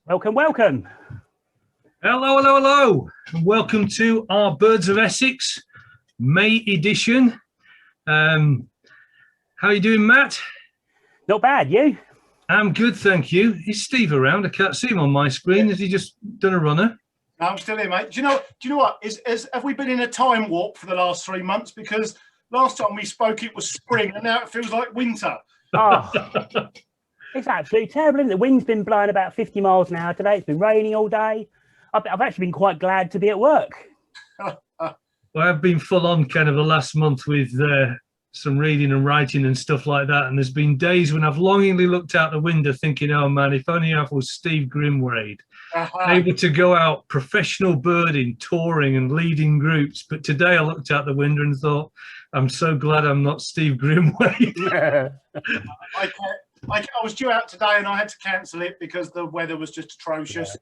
Welcome, welcome. Hello, hello, hello, and welcome to our Birds of Essex May edition. How are you doing, Matt? Not bad, you? I'm good, thank you. Is Steve around? I can't see him on my screen. Has he just done a runner? No, I'm still here, mate. Do you know what? Have we been in a time warp for the last 3 months? Because last time we spoke, it was spring, and now it feels like winter. Oh, it's absolutely terrible, isn't it? The wind's been blowing about 50 miles an hour today. It's been raining all day. I've actually been quite glad to be at work. Well, I've been full on kind of the last month with some reading and writing and stuff like that. And there's been days when I've longingly looked out the window thinking, oh man, if only I was Steve Grimwade, able to go out professional birding, touring and leading groups. But today I looked out the window and thought, I'm so glad I'm not Steve Grimwade. I was due out today and I had to cancel it because the weather was just atrocious. Yeah.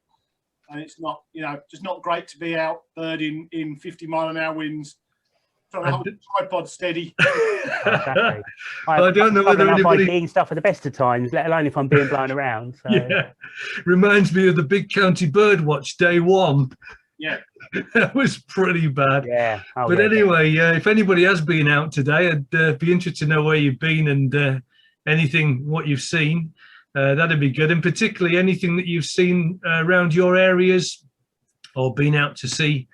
And it's not, just not great to be out birding in 50-mile-an-hour winds, trying to hold the tripod steady. Exactly. I don't know whether anybody being stuff at the best of times, let alone if I'm being blown around. So. Yeah, reminds me of the Big County Birdwatch day one. Yeah, that was pretty bad. Yeah, but anyway, if anybody has been out today, I'd be interested to know where you've been and what you've seen. That'd be good, and particularly anything that you've seen around your areas or been out to see,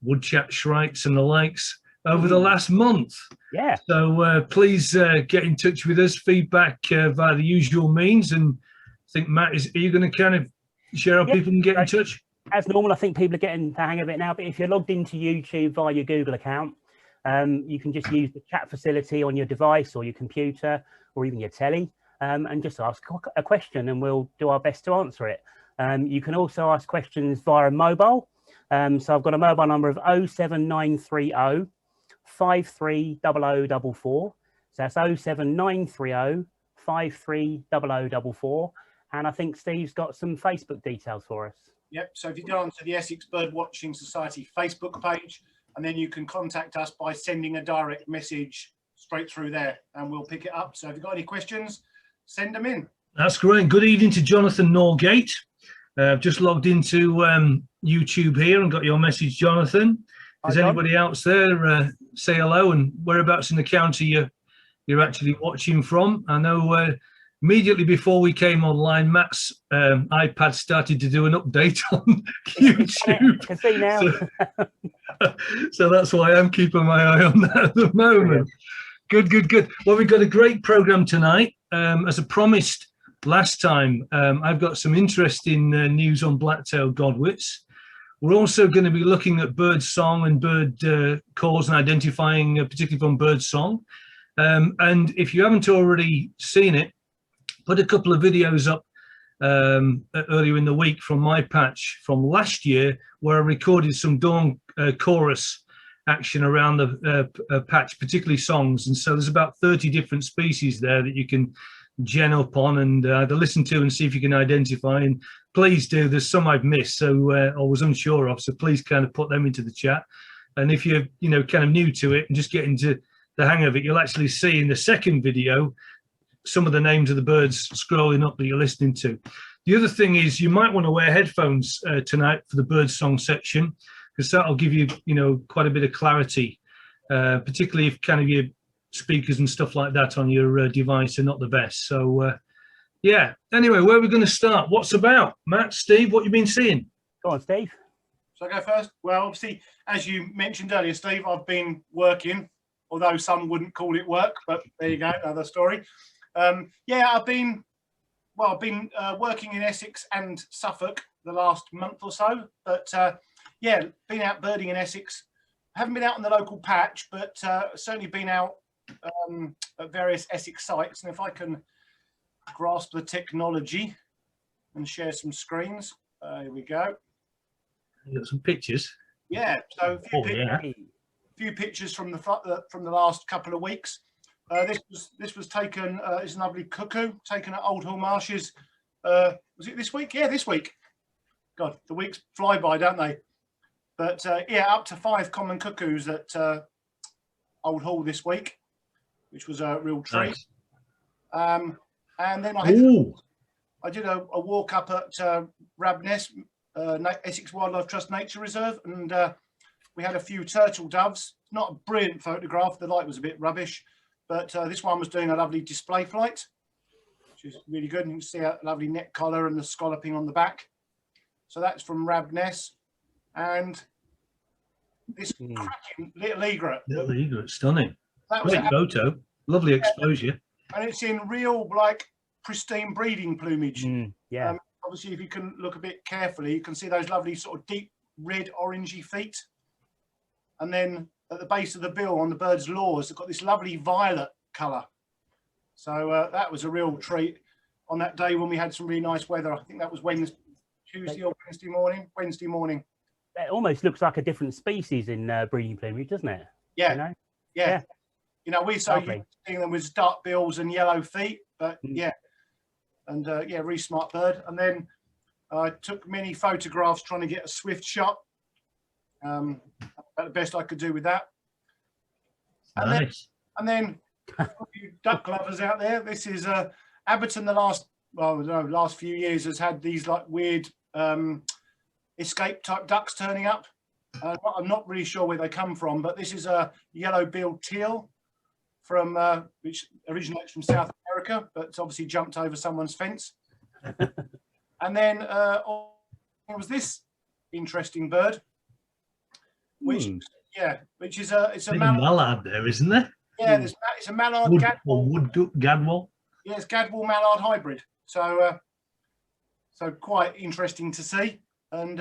woodchat, shrikes and the likes over the last month. Yeah. So please get in touch with us, feedback via the usual means. And I think, Matt, are you going to kind of share how people can get in touch? As normal, I think people are getting the hang of it now, but if you're logged into YouTube via your Google account, you can just use the chat facility on your device or your computer or even your telly. And just ask a question and we'll do our best to answer it. You can also ask questions via a mobile. So I've got a mobile number of 07930 530044. So that's 07930 530044. And I think Steve's got some Facebook details for us. Yep. So if you go onto the Essex Birdwatching Society Facebook page, and then you can contact us by sending a direct message straight through there and we'll pick it up. So if you've got any questions, send them in. That's great. Good evening to Jonathan Norgate. I've just logged into YouTube here and got your message, Jonathan. Is anybody else there? Say hello, and whereabouts in the county you're actually watching from. I know immediately before we came online, Matt's iPad started to do an update on YouTube. I can see now. So that's why I'm keeping my eye on that at the moment. Good. Well, we've got a great program tonight. As I promised last time, I've got some interesting news on black-tailed Godwits. We're also going to be looking at bird song and bird calls and identifying, particularly from bird song. And if you haven't already seen it, put a couple of videos up earlier in the week from my patch from last year, where I recorded some dawn chorus action around the patch, particularly songs. And so there's about 30 different species there that you can gen up on and either listen to and see if you can identify. And please do, there's some I've missed, so I was unsure of, so please kind of put them into the chat. And if you're kind of new to it and just getting to the hang of it, you'll actually see in the second video some of the names of the birds scrolling up that you're listening to. The other thing is you might want to wear headphones tonight for the bird song section, because that'll give you, quite a bit of clarity, particularly if kind of your speakers and stuff like that on your device are not the best. So, yeah. Anyway, where are we going to start? What's about? Matt, Steve, what you been seeing? Go on, Steve. So I go first? Well, obviously, as you mentioned earlier, Steve, I've been working, although some wouldn't call it work, but there you go, another story. Yeah, I've been working in Essex and Suffolk the last month or so, but yeah, been out birding in Essex. I haven't been out in the local patch, but certainly been out at various Essex sites. And if I can grasp the technology and share some screens, here we go. You got some pictures. Yeah, so a few pictures from the last couple of weeks. This was taken. It's a lovely cuckoo taken at Old Hall Marshes. Was it this week? Yeah, this week. God, the weeks fly by, don't they? But yeah, up to 5 common cuckoos at Old Hall this week, which was a real treat. Nice. And then I I did a walk up at Rabness, Essex Wildlife Trust Nature Reserve, and we had a few turtle doves. Not a brilliant photograph, the light was a bit rubbish, but this one was doing a lovely display flight, which is really good. And you can see a lovely neck collar and the scalloping on the back. So that's from Rabness. And this cracking little egret. Little egret, stunning. That was great photo, lovely exposure. And it's in real, like, pristine breeding plumage. Yeah. Obviously, if you can look a bit carefully, you can see those lovely sort of deep red, orangey feet. And then at the base of the bill on the bird's lores, they've got this lovely violet colour. So that was a real treat on that day when we had some really nice weather. I think that was Tuesday or Wednesday morning. Wednesday morning. It almost looks like a different species in breeding plumage, doesn't it? Yeah. You know? Yeah. You know, we're so used to seeing them with dark bills and yellow feet, but yeah. And yeah, really smart bird. And then I took many photographs trying to get a swift shot. About the best I could do with that. And Nice. then for you duck lovers out there, this is Abberton. The last few years has had these like weird escape type ducks turning up. I'm not really sure where they come from, but this is a yellow-billed teal from which originates from South America, but it's obviously jumped over someone's fence. And then it was this interesting bird, which is it's a mallard there, isn't there? Yeah, it's a mallard gadwall. Yeah, it's gadwall mallard hybrid. So so quite interesting to see. And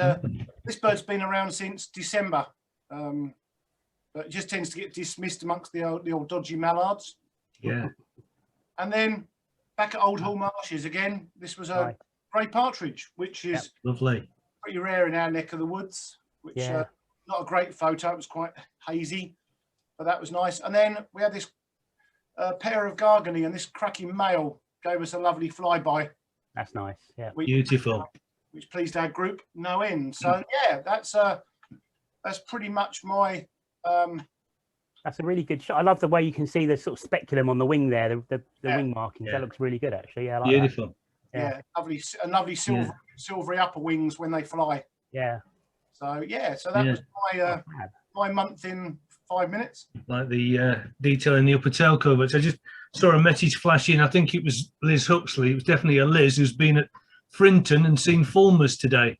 this bird's been around since December, but it just tends to get dismissed amongst the old dodgy mallards. Yeah. And then back at Old Hall Marshes again, this was a grey partridge, which is lovely, pretty rare in our neck of the woods. Which not a great photo; it was quite hazy, but that was nice. And then we had this pair of gargany, and this cracking male gave us a lovely flyby. That's nice. Yeah, beautiful. Which pleased our group no end. So yeah, that's pretty much my. That's a really good shot. I love the way you can see the sort of speculum on the wing there, the wing markings. That looks really good, actually. Yeah, I like beautiful. That. Yeah, lovely silvery upper wings when they fly. Yeah. So so that was my month in 5 minutes. Like the detail in the upper tail coverts. I just saw a message flash in. I think it was Liz Huxley. It was definitely a Liz who's been at Frinton and seen fulmars today.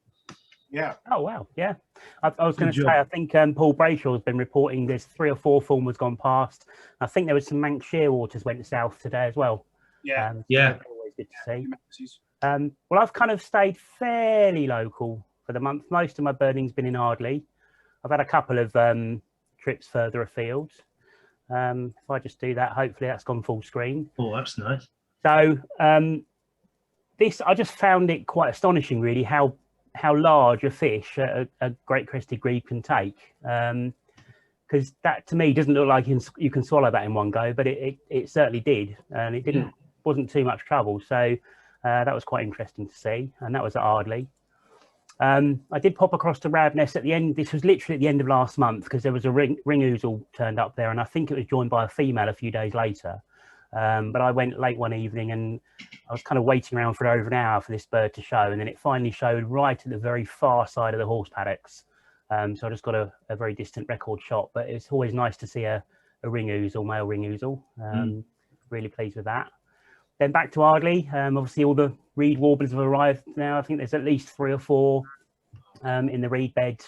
Yeah. Oh wow. Yeah. I was going to say, I think Paul Brayshaw has been reporting there's 3 or 4 fulmars gone past. I think there was some Manx shearwaters went south today as well. Yeah. Always good to see. Well, I've kind of stayed fairly local for the month. Most of my birding's been in Ardley. I've had a couple of trips further afield. If I just do that, hopefully that's gone full screen. Oh, that's nice. So I just found it quite astonishing, really, how large a fish a great crested grebe can take. Because that to me doesn't look like you can swallow that in one go, but it certainly did, and it wasn't too much trouble. So that was quite interesting to see, and that was at Ardley. I did pop across to Rabness at the end. This was literally at the end of last month because there was a ring ouzel turned up there, and I think it was joined by a female a few days later. But I went late one evening and I was kind of waiting around for over an hour for this bird to show, and then it finally showed right at the very far side of the horse paddocks. So I just got a very distant record shot, but it's always nice to see a ring ouzel, male ring ouzel. Really pleased with that. Then back to Ardley. Obviously all the reed warblers have arrived now. I think there's at least 3 or 4 in the reed bed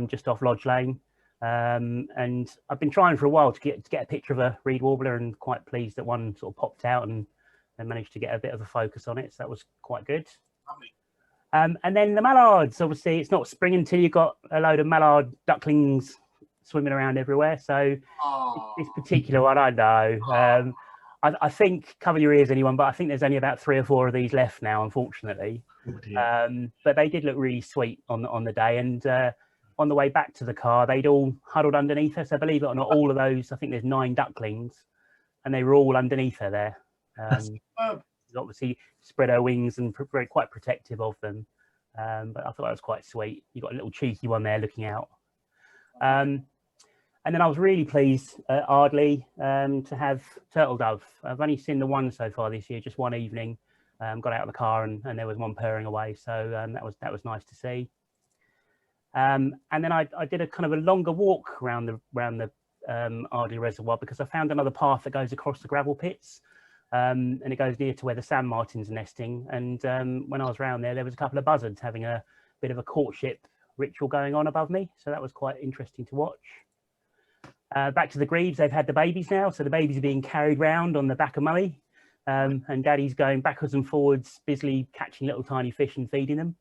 just off Lodge Lane. And I've been trying for a while to get a picture of a reed warbler, and quite pleased that one sort of popped out and managed to get a bit of a focus on it. So that was quite good. And then the mallards, obviously it's not spring until you've got a load of mallard ducklings swimming around everywhere. So this particular one, I know. I think, cover your ears anyone, but I think there's only about 3 or 4 of these left now, unfortunately. But they did look really sweet on the day, and on the way back to the car, they'd all huddled underneath her. So believe it or not, all of those, I think there's 9 ducklings, and they were all underneath her there. Obviously spread her wings and very quite protective of them. But I thought that was quite sweet. You got a little cheeky one there looking out. And then I was really pleased at Ardley to have turtle dove. I've only seen the one so far this year, just one evening. got out of the car and there was one purring away. So that was nice to see. And then I did a kind of a longer walk around the Ardley Reservoir because I found another path that goes across the gravel pits. And it goes near to where the sand martins are nesting. And when I was around there was a couple of buzzards having a bit of a courtship ritual going on above me. So that was quite interesting to watch. Back to the grebes, they've had the babies now. So the babies are being carried round on the back of Mummy. And Daddy's going backwards and forwards, busily catching little tiny fish and feeding them.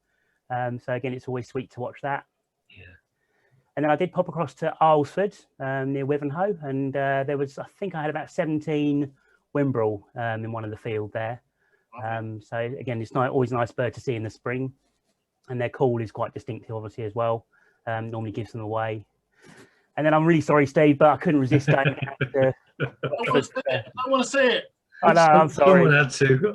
So again, it's always sweet to watch that. Yeah. And then I did pop across to Islesford near Wivenhoe. And there was, I think I had about 17 Wimbrel in one of the field there. So again, it's always a nice bird to see in the spring, and their call is quite distinctive obviously as well. Normally gives them away. And then I'm really sorry, Steve, but I couldn't resist going down to I want to see it. I know, I'm sorry. Someone had to.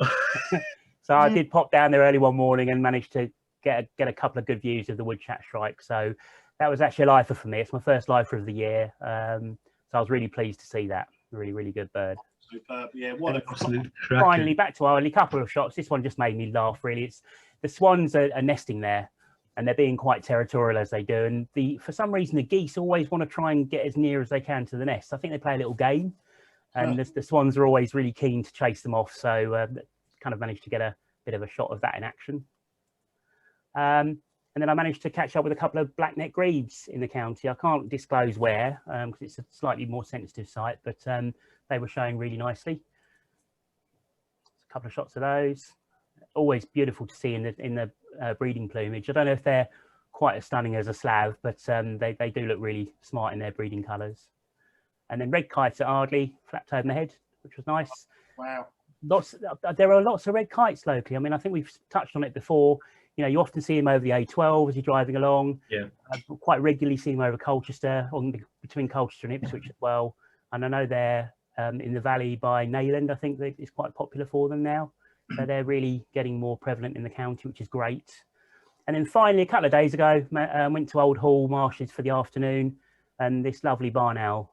So I did pop down there early one morning and managed to get a couple of good views of the woodchat shrike. So that was actually a lifer for me. It's my first lifer of the year. So I was really pleased to see that. Really, really good bird. Superb. Yeah, what a Absolute Finally, back to Ireland, a couple of shots. This one just made me laugh, really. It's the swans are nesting there, and they're being quite territorial as they do. And for some reason, the geese always want to try and get as near as they can to the nest. I think they play a little game, and the swans are always really keen to chase them off. So kind of managed to get a bit of a shot of that in action. And then I managed to catch up with a couple of blackneck grebes in the county. I can't disclose where because it's a slightly more sensitive site, but they were showing really nicely. A couple of shots of those. Always beautiful to see in the breeding plumage. I don't know if they're quite as stunning as a Slav, but they do look really smart in their breeding colours. And then red kites at Ardley flapped over my head, which was nice. wow. There are lots of red kites locally. I mean, I think we've touched on it before. You know, you often see them over the A12 as you're driving along. Yeah. Quite regularly see them over Colchester, between Colchester and Ipswich as well. And I know they're in the valley by Nayland. I think that it's quite popular for them now. So they're really getting more prevalent in the county, which is great. And then finally, a couple of days ago, went to Old Hall Marshes for the afternoon, and this lovely barn owl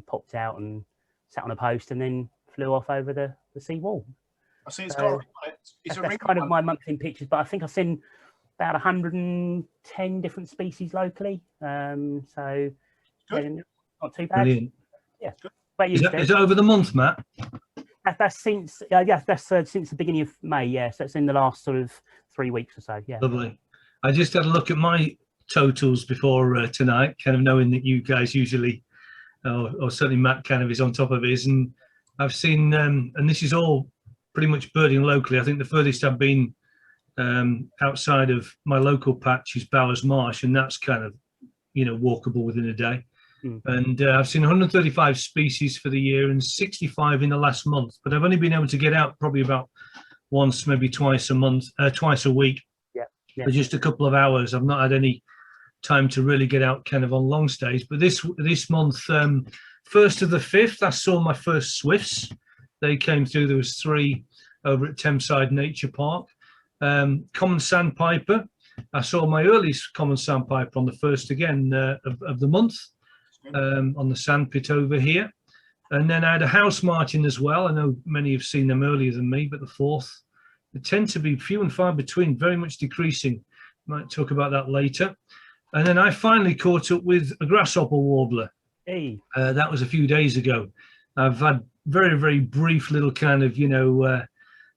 popped out and sat on a post and then flew off over the sea wall. I see it's got it's That's kind of my monthly pictures, but I think I've seen about 110 different species locally. So Good. not too bad. Brilliant. Yeah. Is it over the month, Matt? That's since since the beginning of May. Yeah, so it's in the last sort of 3 weeks or so. Yeah. Lovely. I just had a look at my totals before tonight, kind of knowing that you guys usually, or certainly Matt kind of is on top of his, and I've seen, and this is all pretty much birding locally. I think the furthest I've been outside of my local patch is Bowers Marsh, and that's kind of, walkable within a day. And I've seen 135 species for the year and 65 in the last month, but I've only been able to get out probably about once, maybe twice a week. Yeah. For just a couple of hours. I've not had any time to really get out kind of on long stays, but this month, 1st to the 5th, I saw my first swifts. They came through. There was 3 over at Thameside Nature Park. Common Sandpiper. I saw my earliest common Sandpiper on the 1st again of the month. On the sandpit over here, and then I had a house martin as well. I know many have seen them earlier than me, but the 4th, they tend to be few and far between, very much decreasing. Might talk about that later. And then I finally caught up with a grasshopper warbler. Hey. That was a few days ago. I've had very, very brief little kind of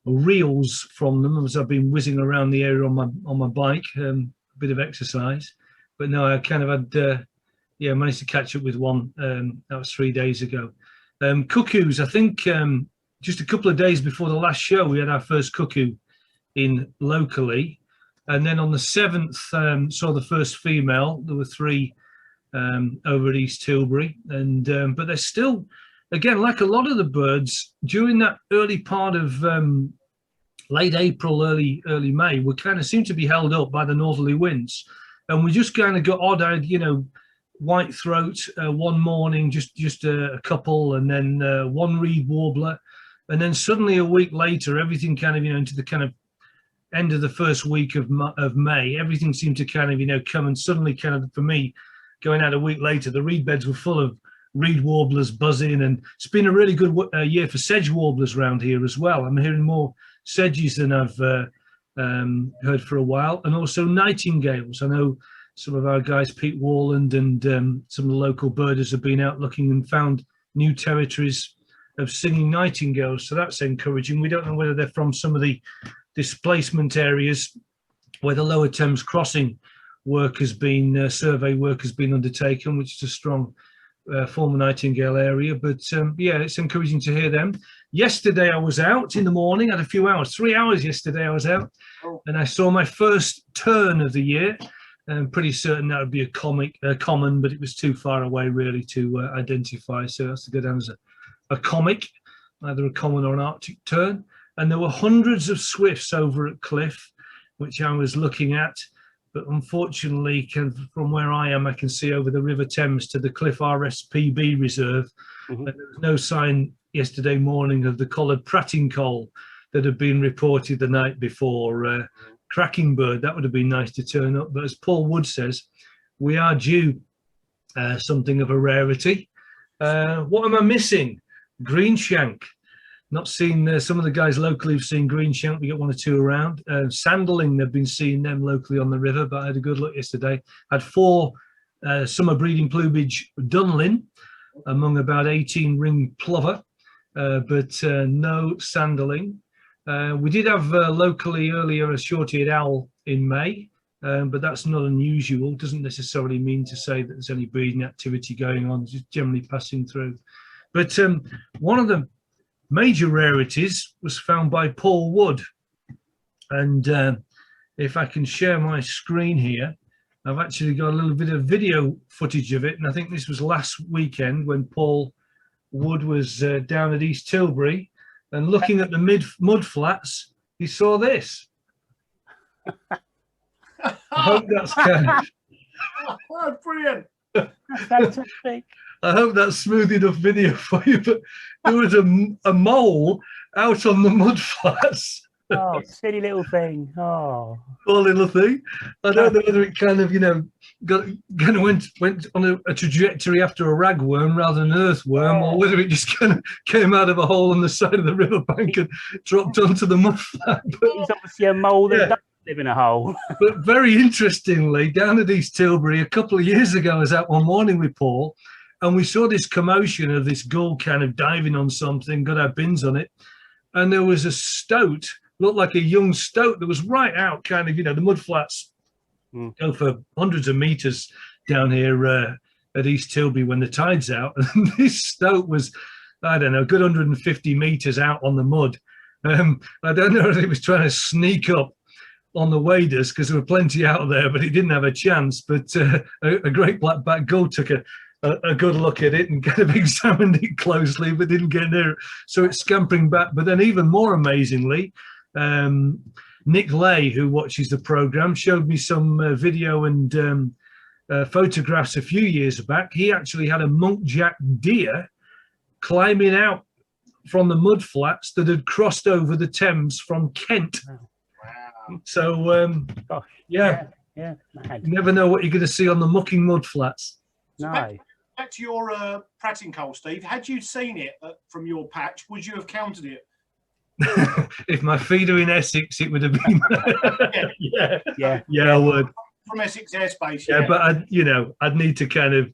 reels from them as I've been whizzing around the area on my bike, a bit of exercise. But no, I kind of had managed to catch up with one. That was 3 days ago. Cuckoos, I think just a couple of days before the last show, we had our first cuckoo in locally. And then on the 7th, saw the first female. There were 3 over at East Tilbury. And but they're still, again, like a lot of the birds, during that early part of late April, early May, we kind of seem to be held up by the northerly winds. And we just kind of got odd-eyed, white throat one morning, just a couple, and then one reed warbler, and then suddenly a week later, everything kind of into the kind of end of the first week of May, everything seemed to kind of come, and suddenly kind of, for me, going out a week later, the reed beds were full of reed warblers buzzing, and it's been a really good year for sedge warblers around here as well. I'm hearing more sedges than I've heard for a while, and also nightingales. I know some of our guys, Pete Warland and some of the local birders, have been out looking and found new territories of singing nightingales. So that's encouraging. We don't know whether they're from some of the displacement areas where the Lower Thames crossing work has been, survey work has been undertaken, which is a strong former nightingale area. But yeah, it's encouraging to hear them. Yesterday I was out in the morning, had a few hours, 3 hours yesterday I was out, and I saw my first tern of the year. I'm pretty certain that would be a common, but it was too far away really to identify. So that's to go down as a comic, either a common or an Arctic tern. And there were hundreds of swifts over at Cliff, which I was looking at. But unfortunately, from where I am, I can see over the River Thames to the Cliff RSPB reserve. And there was no sign yesterday morning of the collared pratincoll that had been reported the night before. Cracking bird, that would have been nice to turn up. But as Paul Wood says, we are due something of a rarity. What am I missing? Greenshank. Not seen some of the guys locally have seen greenshank. We got one or two around. Sandling, they've been seeing them locally on the river, but I had a good look yesterday. Had 4 summer breeding plumage dunlin among about 18 ring plover, but no sandling. We did have locally earlier a short-eared owl in May, but that's not unusual. Doesn't necessarily mean to say that there's any breeding activity going on, just generally passing through. But one of the major rarities was found by Paul Wood. And if I can share my screen here, I've actually got a little bit of video footage of it. And I think this was last weekend when Paul Wood was down at East Tilbury and looking at the mud flats, he saw this. I hope that's kind of... Oh, brilliant. Fantastic. I hope that's smooth enough video for you, but there was a mole out on the mud flats. Oh, silly little thing. Oh, Poor little thing. I don't know whether it kind of, you know, went on a trajectory after a ragworm rather than an earthworm, or whether it just kind of came out of a hole on the side of the riverbank and dropped onto the mud flat. But he's obviously a mole that doesn't live in a hole. But very interestingly, down at East Tilbury a couple of years ago, I was out one morning with Paul, and we saw this commotion of this gull kind of diving on something, got our bins on it, and there was a stoat, looked like a young stoat that was right out, kind of, you know, the mud flats go for hundreds of meters down here at East Tilbury when the tide's out. And this stoat was, I don't know, a good 150 meters out on the mud. I don't know if it was trying to sneak up on the waders because there were plenty out there, but it didn't have a chance. But a great black-backed gull took a good look at it and kind of examined it closely, but didn't get near it. So it's scampering back. But then even more amazingly, Nick Lay, who watches the program, showed me some video and photographs a few years back. He actually had a monkjack deer climbing out from the mud flats that had crossed over the Thames from Kent. Wow. So, Gosh, yeah, you never know what you're going to see on the mucking mud flats. So No. back to your pratincoll, Steve. Had you seen it from your patch, would you have counted it? If my feeder in Essex, it would have been. Yeah, I would. From Essex airspace. Yeah, but I'd need to kind of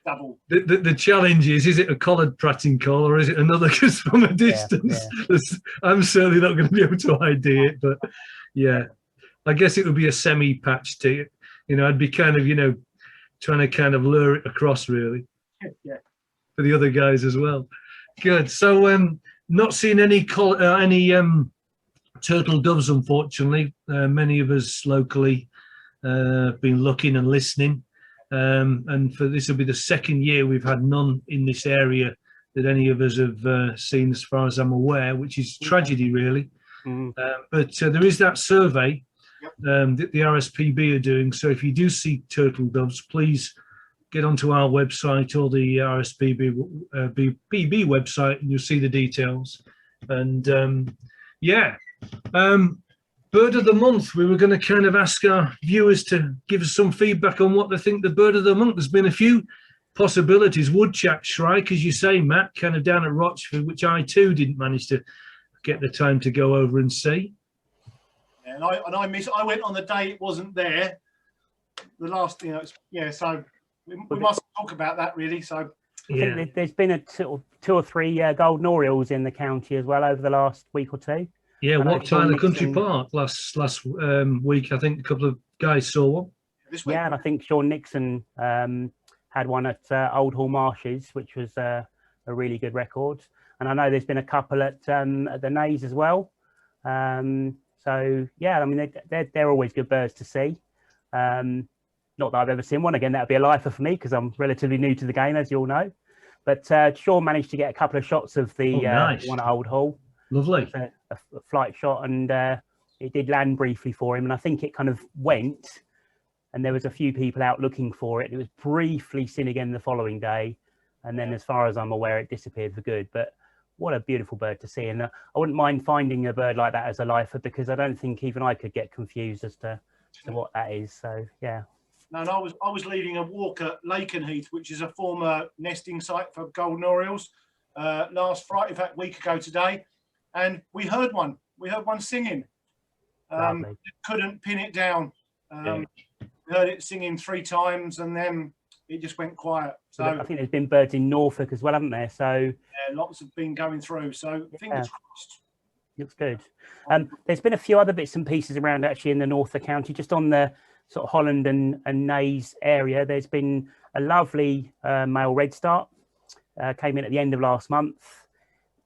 double. The challenge is it a collared pratincoll or is it another? Because from a distance, I'm certainly not going to be able to ID it. But yeah, I guess it would be a semi-patch to it. You know, I'd be kind of, trying to kind of lure it across really. Yeah. For the other guys as well. Good. So not seeing any turtle doves, unfortunately. Many of us locally have been looking and listening. And for this will be the second year we've had none in this area that any of us have seen, as far as I'm aware, which is tragedy, really. But there is that survey that the RSPB are doing. So if you do see turtle doves, please get onto our website or the RSPB PB website, and you'll see the details. And Bird of the Month, we were going to kind of ask our viewers to give us some feedback on what they think the Bird of the Month. There's been a few possibilities. Woodchat Shrike, as you say, Matt, kind of down at Rochford, which I too didn't manage to get the time to go over and see. Yeah, and I went on the day it wasn't there. The last, yeah. So we must talk about that really. So I think there's been a two or three golden Orioles in the county as well over the last week or two. Yeah, What Tyler Country Nixon, Park last week. I think a couple of guys saw one. this week, yeah, and I think Sean Nixon had one at Old Hall Marshes, which was a really good record. And I know there's been a couple at the Nays as well. So yeah, I mean they're always good birds to see. Not that I've ever seen one. Again, that'd be a lifer for me because I'm relatively new to the game, as you all know. But Sean managed to get a couple of shots of the one at Old Hall. Lovely. A flight shot, and it did land briefly for him. And I think it kind of went, and there was a few people out looking for it. It was briefly seen again the following day, and then, as far as I'm aware, it disappeared for good. But what a beautiful bird to see, and I wouldn't mind finding a bird like that as a lifer because I don't think even I could get confused as to what that is. So yeah. No, and I was leading a walk at Lakenheath, which is a former nesting site for golden orioles, last Friday, in fact, a week ago today, and we heard one. We heard one singing. Couldn't pin it down. We heard it singing 3 times, and then it just went quiet. So I think there's been birds in Norfolk as well, haven't there? So yeah, lots have been going through. So fingers crossed. Looks good. There's been a few other bits and pieces around actually in the north of the county, just on the sort of Holland and Nays area. There's been a lovely male redstart, came in at the end of last month.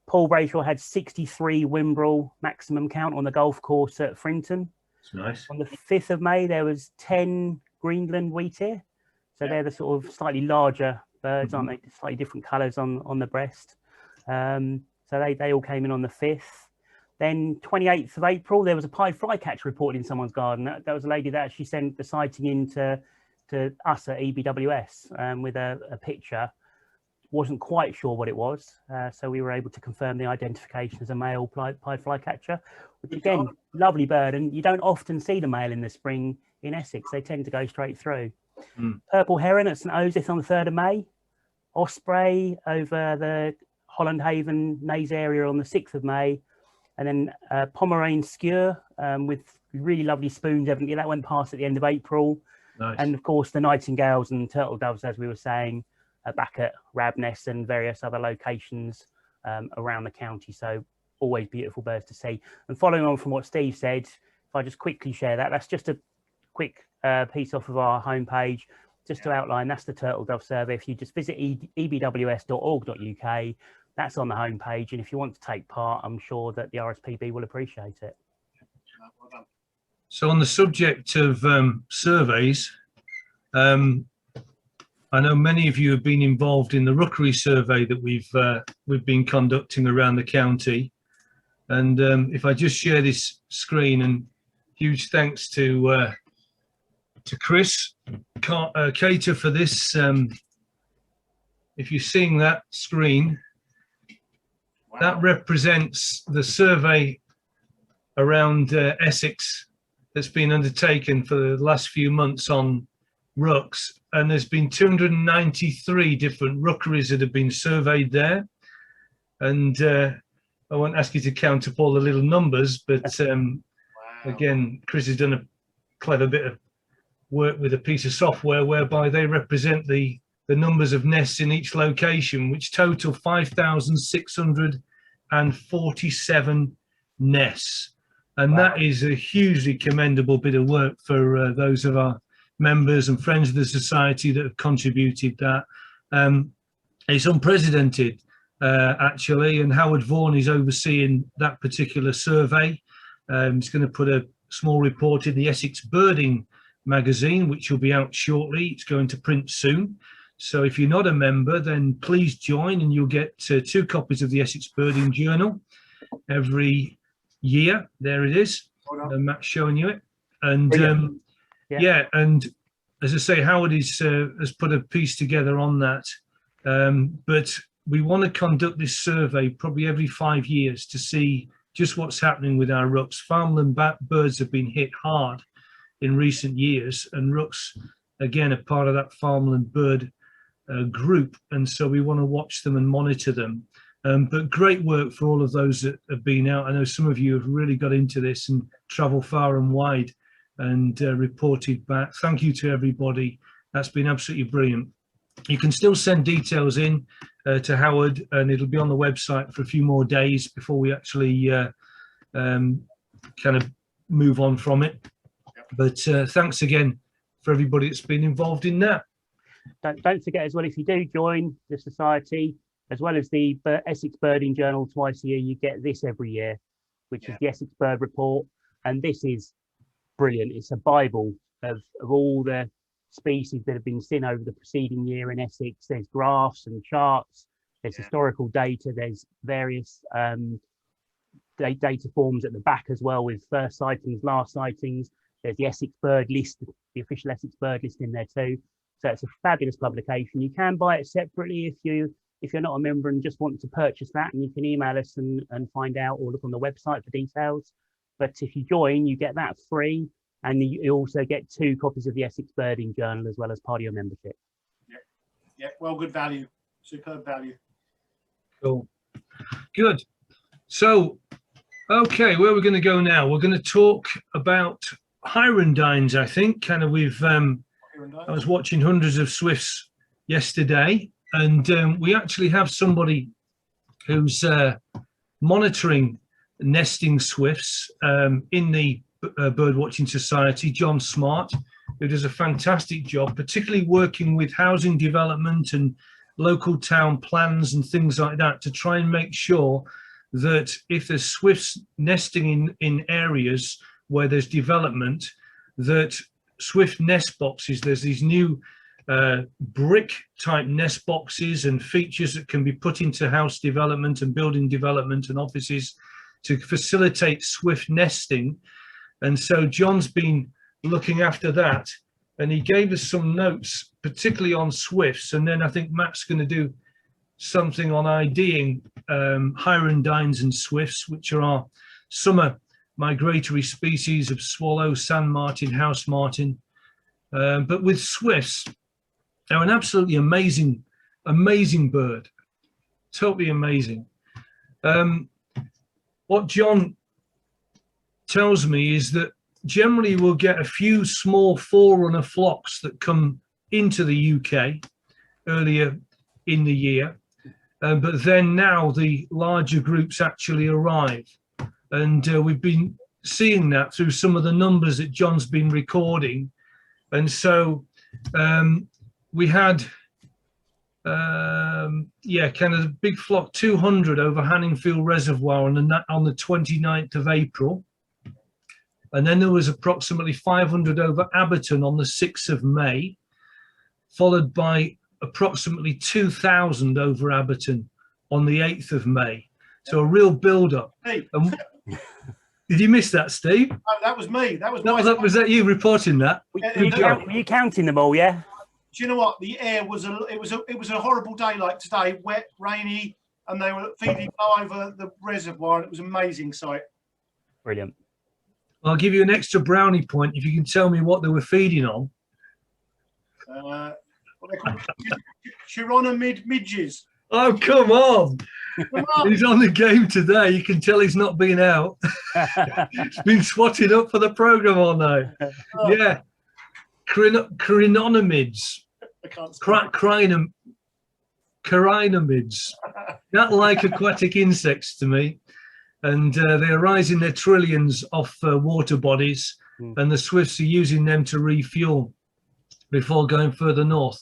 Paul Brayshaw had 63 Wimbrel maximum count on the golf course at Frinton. It's nice. On the 5th of May, there was 10 Greenland wheatear. So they're the sort of slightly larger birds, aren't they? Slightly different colours on the breast. So they all came in on the 5th. Then 28th of April, there was a pied flycatcher reported in someone's garden. That was a lady that actually sent the sighting in to us at EBWS with a picture. Wasn't quite sure what it was. So we were able to confirm the identification as a male pied flycatcher, which again, lovely bird. And you don't often see the male in the spring in Essex. They tend to go straight through. Purple heron at St Osyth on the 3rd of May. Osprey over the Holland Haven Nays area on the 6th of May. And then Pomeranian Skewer with really lovely spoons, evidently. That went past at the end of April. Nice. And of course, the nightingales and turtle doves, as we were saying, back at Rabness and various other locations around the county. So always beautiful birds to see. And following on from what Steve said, if I just quickly share that, that's just a quick piece off of our homepage, just to outline, that's the turtle dove survey. If you just visit ebws.org.uk, that's on the homepage, and if you want to take part, I'm sure that the RSPB will appreciate it. Well done. So on the subject of surveys, I know many of you have been involved in the Rookery Survey that we've been conducting around the county. And if I just share this screen, and huge thanks to Chris Cater for this. If you're seeing that screen, that represents the survey around Essex that's been undertaken for the last few months on rooks, and there's been 293 different rookeries that have been surveyed there. And I won't ask you to count up all the little numbers, but again, Chris has done a clever bit of work with a piece of software whereby they represent the numbers of nests in each location, which total 5,647 nests. And that is a hugely commendable bit of work for those of our members and friends of the society that have contributed that. It's unprecedented, actually, and Howard Vaughan is overseeing that particular survey. He's going to put a small report in the Essex Birding magazine, which will be out shortly. It's going to print soon. So if you're not a member, then please join, and you'll get 2 copies of the Essex Birding Journal every year. There it is. Matt's showing you it. And yeah, and as I say, Howard has put a piece together on that. But we want to conduct this survey probably every 5 years to see just what's happening with our rooks. Farmland birds have been hit hard in recent years, and rooks, again, are part of that farmland bird group, and so we want to watch them and monitor them. But great work for all of those that have been out. I know some of you have really got into this and travelled far and wide and reported back. Thank you to everybody. That's been absolutely brilliant. You can still send details in to Howard, and it'll be on the website for a few more days before we actually kind of move on from it. But thanks again for everybody that's been involved in that. Don't forget as well, if you do join the society, as well as the Essex Birding Journal twice a year, you get this every year, which is the Essex Bird Report. And this is brilliant. It's a Bible of all the species that have been seen over the preceding year in Essex. There's graphs and charts, there's historical data, there's various data forms at the back as well, with first sightings, last sightings. There's the Essex Bird List, the official Essex Bird List in there too. So it's a fabulous publication. You can buy it separately if you're not a member and just want to purchase that, and you can email us and find out, or look on the website for details. But if you join, you get that free, and you also get 2 copies of the Essex Birding Journal as well as part of your membership. Yeah, well, good value, superb value. Cool, good. So, okay, where we're going to go now? We're going to talk about hirundines. I think kind of I was watching hundreds of swifts yesterday, and we actually have somebody who's monitoring nesting swifts in the Birdwatching Society, John Smart, who does a fantastic job, particularly working with housing development and local town plans and things like that, to try and make sure that if there's swifts nesting in areas where there's development, that swift nest boxes, there's these new brick type nest boxes and features that can be put into house development and building development and offices to facilitate swift nesting. And so John's been looking after that, and he gave us some notes, particularly on swifts. And then I think Matt's going to do something on IDing hirundines and swifts, which are our summer migratory species of swallow, sand martin, house martin. But with swifts, they're an absolutely amazing bird, totally amazing. What John tells me is that generally we'll get a few small forerunner flocks that come into the UK earlier in the year, but then now the larger groups actually arrive. And we've been seeing that through some of the numbers that John's been recording. And so we had, kind of the big flock 200 over Hanningfield Reservoir on the 29th of April. And then there was approximately 500 over Abberton on the 6th of May, followed by approximately 2,000 over Abberton on the 8th of May. So a real build-up. Hey. Did you miss that, Steve? Oh, that was me. Was that you reporting that? Were you counting them all? Yeah. Do you know what? The air was it was a horrible day like today, wet, rainy, and they were feeding over the reservoir. And it was an amazing sight. Brilliant. I'll give you an extra brownie point if you can tell me what they were feeding on. What they call Chironomid midges. Oh, come on. He's on the game today. You can tell he's not been out. He's been swatting up for the programme all night. Oh. Yeah. Crinonomids. Crinonomids. Not like aquatic insects to me. And they arise in their trillions off water bodies, and the swifts are using them to refuel before going further north.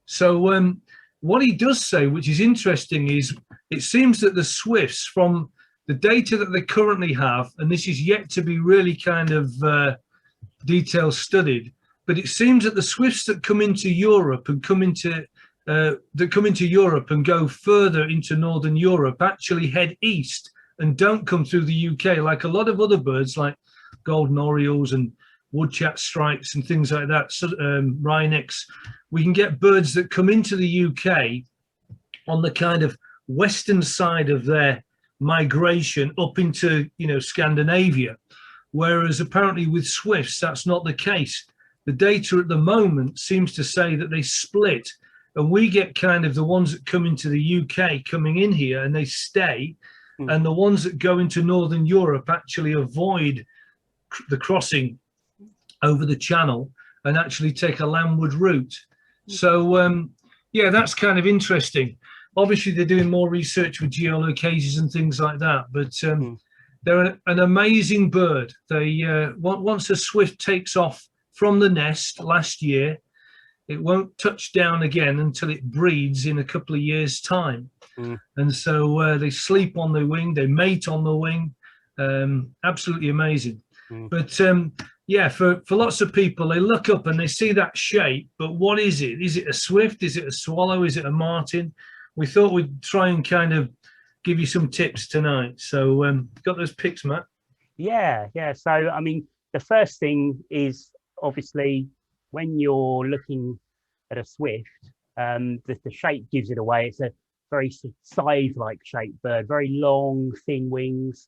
So what he does say, which is interesting, is it seems that the swifts, from the data that they currently have, and this is yet to be really kind of detail studied, but it seems that the swifts that come into Europe and Europe and go further into Northern Europe actually head east and don't come through the UK, like a lot of other birds, like golden orioles and woodchat stripes and things like that, wrynecks. We can get birds that come into the UK on the kind of western side of their migration up into, Scandinavia, whereas apparently with swifts, that's not the case. The data at the moment seems to say that they split and we get kind of the ones that come into the UK coming in here and they stay, and the ones that go into Northern Europe actually avoid the crossing over the channel and actually take a landward route. So yeah, that's kind of interesting. Obviously they're doing more research with geolocations and things like that, but they're an amazing bird. They once a swift takes off from the nest last year, it won't touch down again until it breeds in a couple of years' time. And so they sleep on the wing, they mate on the wing. Absolutely amazing. But yeah, for lots of people, they look up and they see that shape, but what is it? Is it a swift? Is it a swallow? Is it a martin? We thought we'd try and kind of give you some tips tonight. So got those picks, Matt? Yeah. So, I mean, the first thing is obviously when you're looking at a swift, the shape gives it away. It's a very scythe-like shaped bird, very long, thin wings,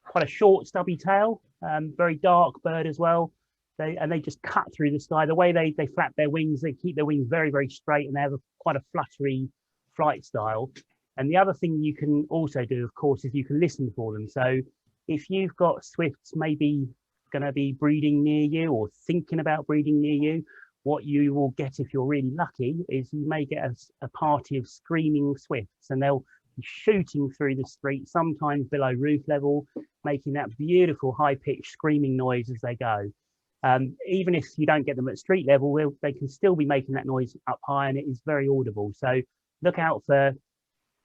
quite a short, stubby tail, very dark bird as well. They just cut through the sky. The way they flap their wings, they keep their wings very, very straight, and they have quite a fluttery flight style. And the other thing you can also do, of course, is you can listen for them. So if you've got swifts maybe going to be breeding near you or thinking about breeding near you, what you will get if you're really lucky is you may get a party of screaming swifts, and they'll be shooting through the street, sometimes below roof level, making that beautiful high-pitched screaming noise as they go. Even if you don't get them at street level, they can still be making that noise up high, and it is very audible. So look out for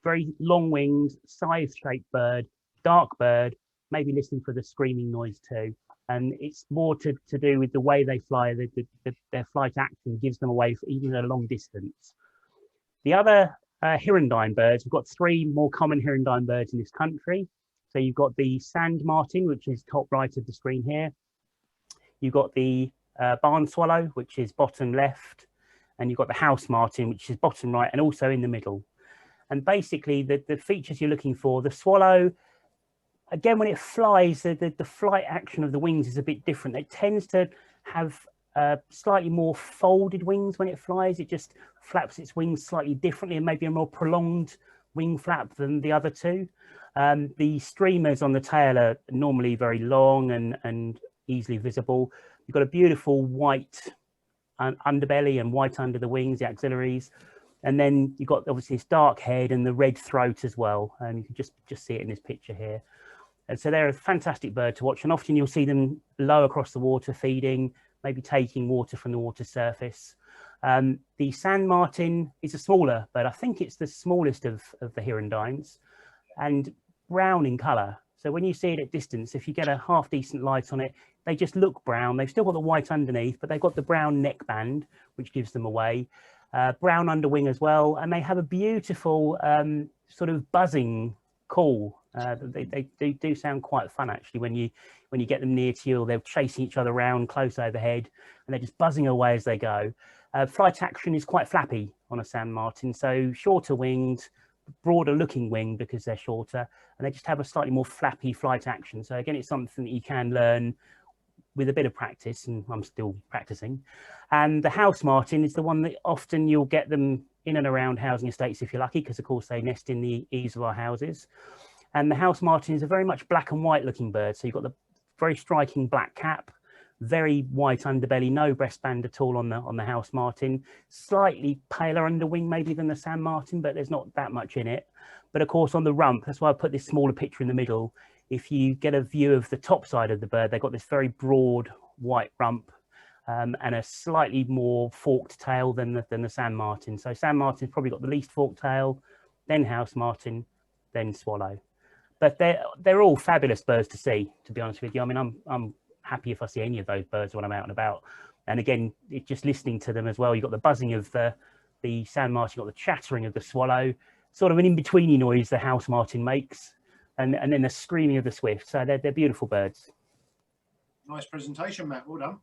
very long wings, scythe-shaped bird, dark bird, maybe listen for the screaming noise too. And it's more to do with the way they fly. Their flight action gives them away for even a long distance. The other hirundine birds, we've got three more common hirundine birds in this country. So you've got the sand martin, which is top right of the screen here. You've got the barn swallow, which is bottom left. And you've got the house martin, which is bottom right and also in the middle. And basically the features you're looking for, the swallow, again, when it flies, the flight action of the wings is a bit different. It tends to have slightly more folded wings when it flies. It just flaps its wings slightly differently and maybe a more prolonged wing flap than the other two. The streamers on the tail are normally very long and easily visible. You've got a beautiful white underbelly and white under the wings, the auxiliaries. And then you've got obviously this dark head and the red throat as well. And you can just see it in this picture here. And so they're a fantastic bird to watch, and often you'll see them low across the water feeding, maybe taking water from the water surface. The sand martin is a smaller bird. I think it's the smallest of the hirundines, and brown in colour. So when you see it at distance, if you get a half decent light on it, they just look brown. They've still got the white underneath, but they've got the brown neckband, which gives them away. Brown underwing as well, and they have a beautiful sort of buzzing call. They do sound quite fun actually when you get them near to you. They're chasing each other around close overhead, and they're just buzzing away as they go. Flight action is quite flappy on a sand martin, so shorter winged, broader looking wing because they're shorter, and they just have a slightly more flappy flight action. So again, it's something that you can learn with a bit of practice, and I'm still practicing. And the house martin is the one that often you'll get them in and around housing estates if you're lucky, because of course they nest in the eaves of our houses. And the house martin is a very much black and white looking bird. So you've got the very striking black cap, very white underbelly, no breastband at all on the house martin, slightly paler underwing maybe than the sand martin, but there's not that much in it. But of course on the rump, that's why I put this smaller picture in the middle. If you get a view of the top side of the bird, they've got this very broad white rump and a slightly more forked tail than the sand martin. So sand martin's probably got the least forked tail, then house martin, then swallow. But they're all fabulous birds to see, to be honest with you. I mean, I'm happy if I see any of those birds when I'm out and about. And again, it's just listening to them as well. You've got the buzzing of the sand martin, you've got the chattering of the swallow, sort of an in-betweeny noise the house martin makes, and then the screaming of the swift. So they're beautiful birds. Nice presentation, Matt. Well done.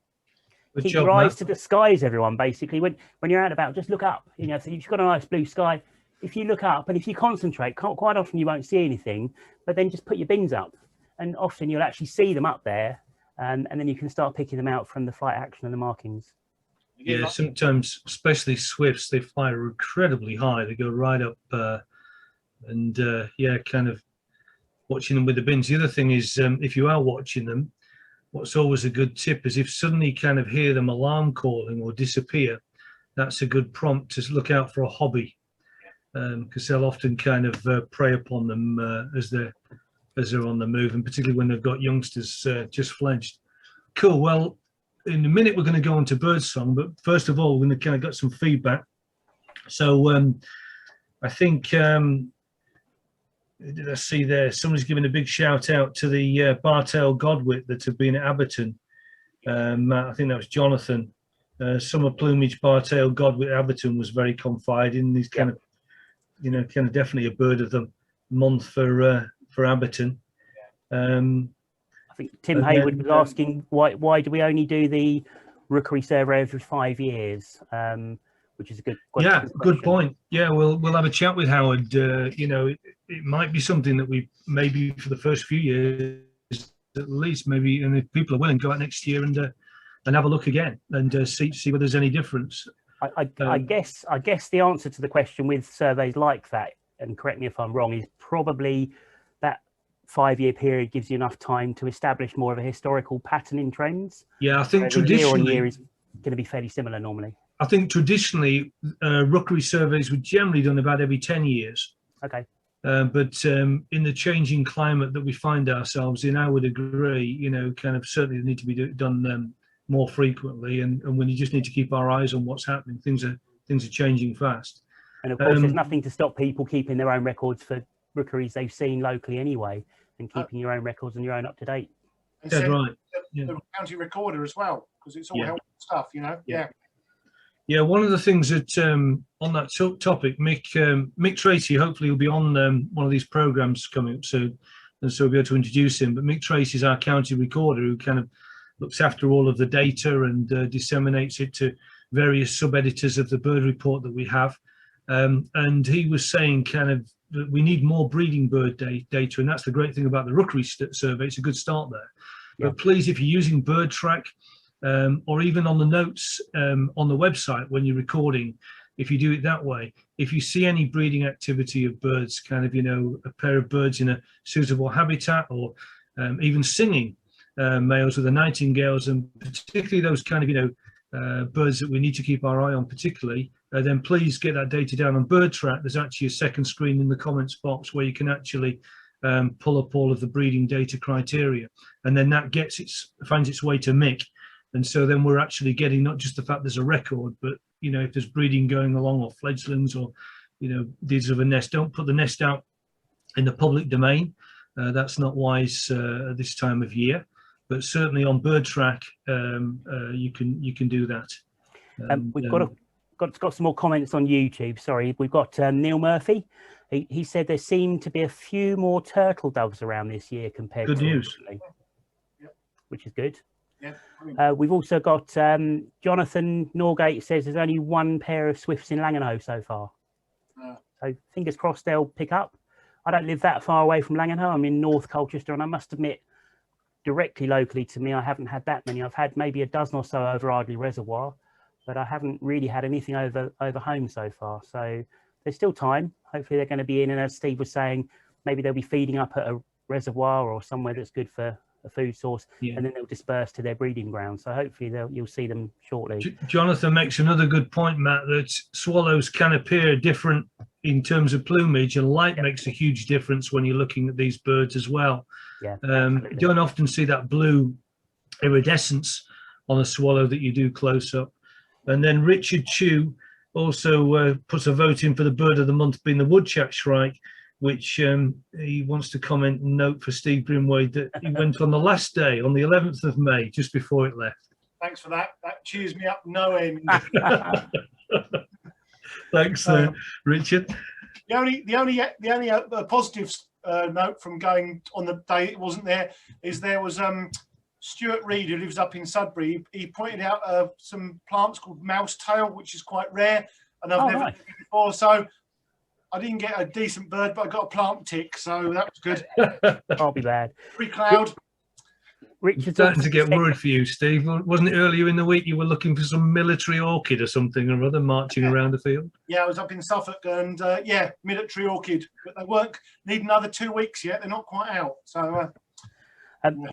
Good Keep job, your eyes Matt. to the skies, everyone. Basically, when you're out and about, just look up. You know, if you've got a nice blue sky, if you look up and if you concentrate, quite often you won't see anything, but then just put your bins up, and often you'll actually see them up there, and then you can start picking them out from the flight action and the markings. Yeah, sometimes, especially swifts, they fly incredibly high. They go right up, and yeah, kind of watching them with the bins. The other thing is, if you are watching them, what's always a good tip is if suddenly you kind of hear them alarm calling or disappear, that's a good prompt to look out for a hobby, because they'll often kind of prey upon them as they're on the move, and particularly when they've got youngsters just fledged. Cool. Well, in a minute we're going to go on to birdsong, but first of all we're going to kind of get some feedback. So I think did I see there somebody's giving a big shout out to the bar-tailed godwit that have been at Abberton. I think that was Jonathan. Summer plumage bar-tailed godwit at Abberton was very confiding. He's kind of, you know, kind of definitely a bird of the month for Abberton. I think Tim Hayward was asking why do we only do the Rookery Survey every 5 years, which is a good question. Yeah, good point. Yeah, we'll have a chat with Howard. You know, it might be something that we maybe for the first few years at least, maybe, and if people are willing, go out next year and have a look again and see whether there's any difference. I guess the answer to the question with surveys like that, and correct me if I'm wrong, is probably that 5-year period gives you enough time to establish more of a historical pattern in trends. Yeah, I think traditionally year on year is going to be fairly similar normally. I think traditionally rookery surveys were generally done about every 10 years. Okay. But in the changing climate that we find ourselves in, I would agree, you know, kind of certainly need to be done more frequently, and when you just need to keep our eyes on what's happening. Things are changing fast. And of course, there's nothing to stop people keeping their own records for rookeries they've seen locally anyway, and keeping your own records and your own up to date. That's right. The county recorder as well, because it's all helpful stuff, you know. Yeah, one of the things that on that topic, Mick Tracy hopefully will be on one of these programs coming up soon, and so we'll be able to introduce him. But Mick Tracy is our county recorder who kind of looks after all of the data and disseminates it to various sub-editors of the bird report that we have. And he was saying kind of that we need more breeding bird data, and that's the great thing about the Rookery survey. It's a good start there. Yeah. But please, if you're using Bird Track, or even on the notes on the website when you're recording, if you do it that way, if you see any breeding activity of birds, kind of, you know, a pair of birds in a suitable habitat, or even singing males with the nightingales, and particularly those kind of, you know, birds that we need to keep our eye on particularly, then please get that data down on Bird Track. There's actually a second screen in the comments box where you can actually pull up all of the breeding data criteria, and then that finds its way to Mick. And so then we're actually getting not just the fact there's a record, but, you know, if there's breeding going along, or fledglings, or, you know, these of a nest, don't put the nest out in the public domain. That's not wise at this time of year. But certainly on Bird Track, you can do that. We've got some more comments on YouTube. Sorry, we've got Neil Murphy. He said there seemed to be a few more turtle doves around this year compared to recently, which is good. Yeah. We've also got Jonathan Norgate says there's only one pair of swifts in Langenhoe so far. So fingers crossed they'll pick up. I don't live that far away from Langenhoe. I'm in North Colchester, and I must admit, directly locally to me, I haven't had that many. I've had maybe a dozen or so over Ardley Reservoir, but I haven't really had anything over home so far. So there's still time. Hopefully they're going to be in, and as Steve was saying, maybe they'll be feeding up at a reservoir or somewhere that's good for a food source, and then they'll disperse to their breeding ground. So hopefully you'll see them shortly. Jonathan makes another good point, Matt, that swallows can appear different in terms of plumage, and light makes a huge difference when you're looking at these birds as well. Yeah, you don't often see that blue iridescence on a swallow that you do close up. And then Richard Chew also puts a vote in for the bird of the month being the woodchuck shrike, which he wants to comment and note for Steve Grimwade that he went on the last day, on the 11th of May, just before it left. Thanks for that. That cheers me up no end. Thanks, Richard. The only positive note from going on the day it wasn't there is there was Stuart Reed, who lives up in Sudbury. He pointed out some plants called mouse tail, which is quite rare, and I've never seen it before. So I didn't get a decent bird, but I got a plant tick, so that was good. Can't be bad. Free cloud. Richard's Starting to also get said- worried for you, Steve. Wasn't it earlier in the week you were looking for some military orchid or something or other marching around the field? Yeah, I was up in Suffolk and yeah, military orchid, but they weren't need another 2 weeks yet. They're not quite out. So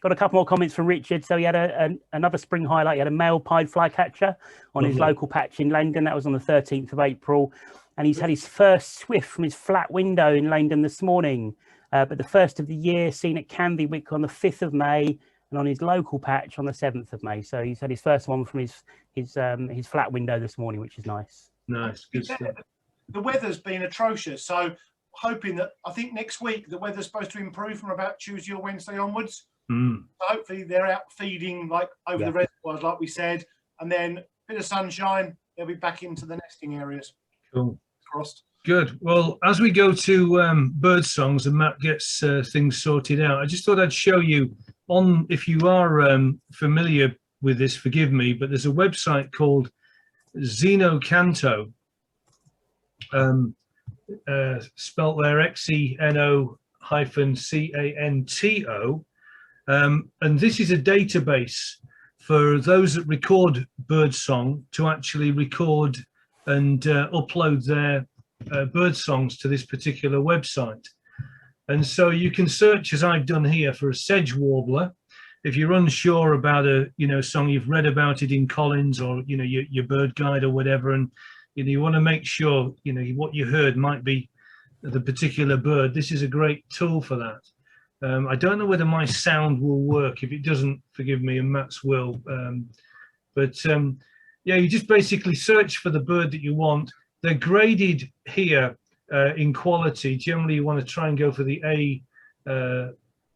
got a couple more comments from Richard. So he had another spring highlight. He had a male pied flycatcher on his local patch in Langdon. That was on the 13th of April. And he's had his first swift from his flat window in Langdon this morning. But the first of the year seen at Canbywick on the 5th of May and on his local patch on the 7th of May. So he's had his first one from his flat window this morning, which is nice. Nice, good stuff. the weather's been atrocious. So hoping that I think next week the weather's supposed to improve from about Tuesday or Wednesday onwards. So hopefully they're out feeding like over the reservoirs, like we said, and then a bit of sunshine, they'll be back into the nesting areas. Cool. Crossed. Good. Well, as we go to bird songs and Matt gets things sorted out, I just thought I'd show you on, if you are familiar with this, forgive me, but there's a website called Xenocanto, spelt there XENO-CANTO. And this is a database for those that record birdsong to actually record and upload their bird songs to this particular website. And so you can search, as I've done here, for a sedge warbler. If you're unsure about a song, you've read about it in Collins or your bird guide or whatever, and you want to make sure what you heard might be the particular bird, this is a great tool for that. I don't know whether my sound will work. If it doesn't, forgive me, and Matt's will. Yeah, you just basically search for the bird that you want. They're graded here in quality. Generally, you want to try and go for the A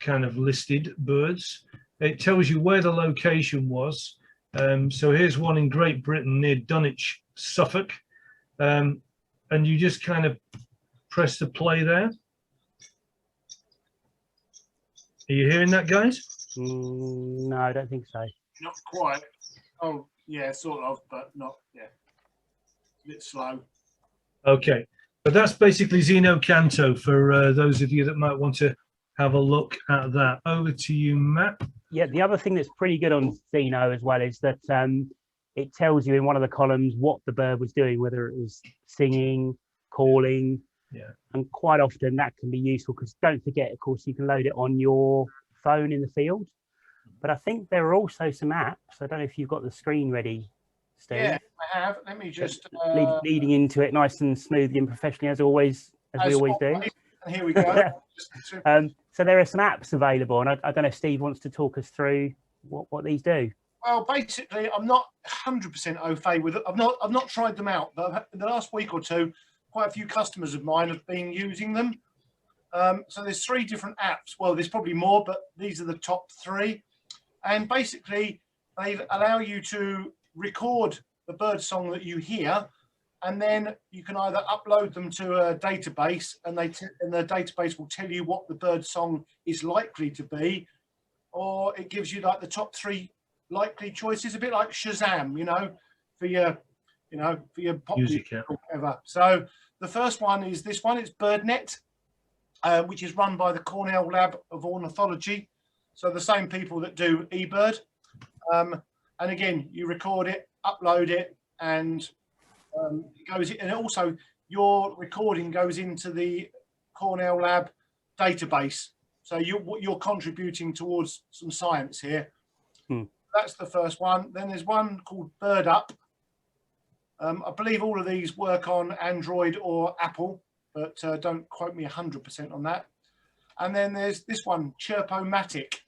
kind of listed birds. It tells you where the location was. So here's one in Great Britain near Dunwich, Suffolk. And you just kind of press the play there. Are you hearing that, guys? No, I don't think so. Not quite. Oh, yeah, sort of, but not, yeah. A bit slow. Okay, but that's basically Xenocanto for those of you that might want to have a look at that. Over to you, Matt. Yeah, the other thing that's pretty good on Xeno as well is that it tells you in one of the columns what the bird was doing, whether it was singing, calling. Yeah. And quite often that can be useful because don't forget, of course, you can load it on your phone in the field. But I think there are also some apps. I don't know if you've got the screen ready, Steve. Yeah, I have. Let me just leading into it nice and smoothly and professionally as always, as we always do. And here we go. So there are some apps available, and I don't know if Steve wants to talk us through what these do. Well, basically, I'm not 100% au fait with it. I've not tried them out, but in the last week or two, quite a few customers of mine have been using them. So there's 3 different apps. Well, there's probably more, but these are the top 3. And basically, they allow you to record the bird song that you hear, and then you can either upload them to a database, and the database will tell you what the bird song is likely to be, or it gives you like the top 3 likely choices, a bit like Shazam, for your pop music or whatever. So the first one is this one. It's BirdNet, which is run by the Cornell Lab of Ornithology. So the same people that do eBird. And again, you record it, upload it, and it goes. And also, your recording goes into the Cornell Lab database. So you're contributing towards some science here. That's the first one. Then there's one called Bird Up. I believe all of these work on Android or Apple, but don't quote me 100% on that. And then there's this one, Chirpomatic.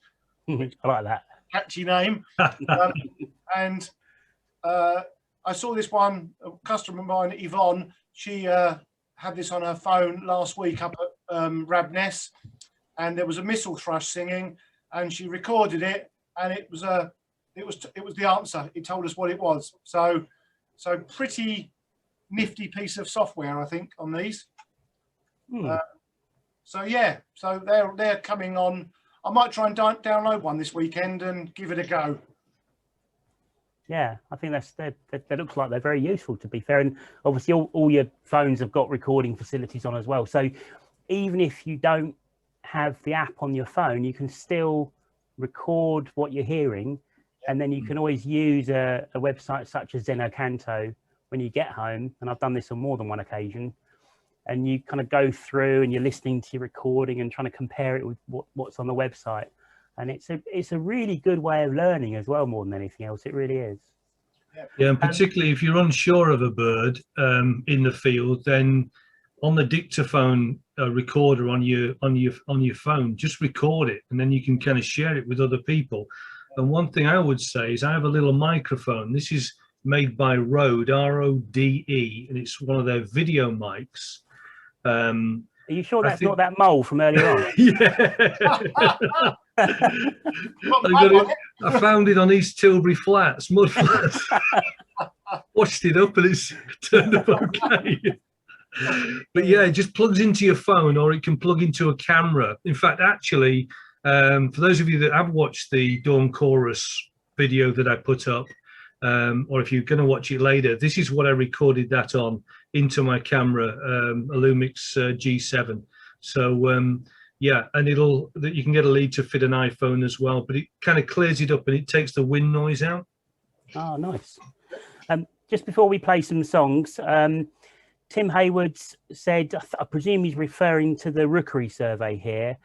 I like that. Catchy name. And I saw this one, a customer of mine, Yvonne, she had this on her phone last week up at Rabness, and there was a missile thrush singing, and she recorded it, and it was the answer. It told us what it was. So pretty nifty piece of software, I think, on these. So yeah, so they're coming on. I might try and download one this weekend and give it a go. Yeah, I think that looks like they're very useful, to be fair. And obviously all your phones have got recording facilities on as well. So even if you don't have the app on your phone, you can still record what you're hearing, and then you can always use a website such as Zenocanto when you get home. And I've done this on more than one occasion. And you kind of go through and you're listening to your recording and trying to compare it with what's on the website. And it's a really good way of learning as well, more than anything else. It really is. Yeah, and particularly if you're unsure of a bird in the field, then on the dictaphone recorder on your phone, just record it, and then you can kind of share it with other people. And one thing I would say is I have a little microphone. This is made by Rode, R-O-D-E, and it's one of their video mics. Are you sure that's not that mole from earlier on? Yeah. I found it on East Tilbury Flats, mud flats. Washed it up and it's turned up okay. But yeah, it just plugs into your phone, or it can plug into a camera. In fact, actually, for those of you that have watched the Dawn Chorus video that I put up, or if you're going to watch it later, this is what I recorded that on into my camera, a Lumix G7. So yeah, and you can get a lead to fit an iPhone as well, but it kind of clears it up and it takes the wind noise out. Oh, nice. Just before we play some songs, Tim Hayward said, I presume he's referring to the Rookery Survey here.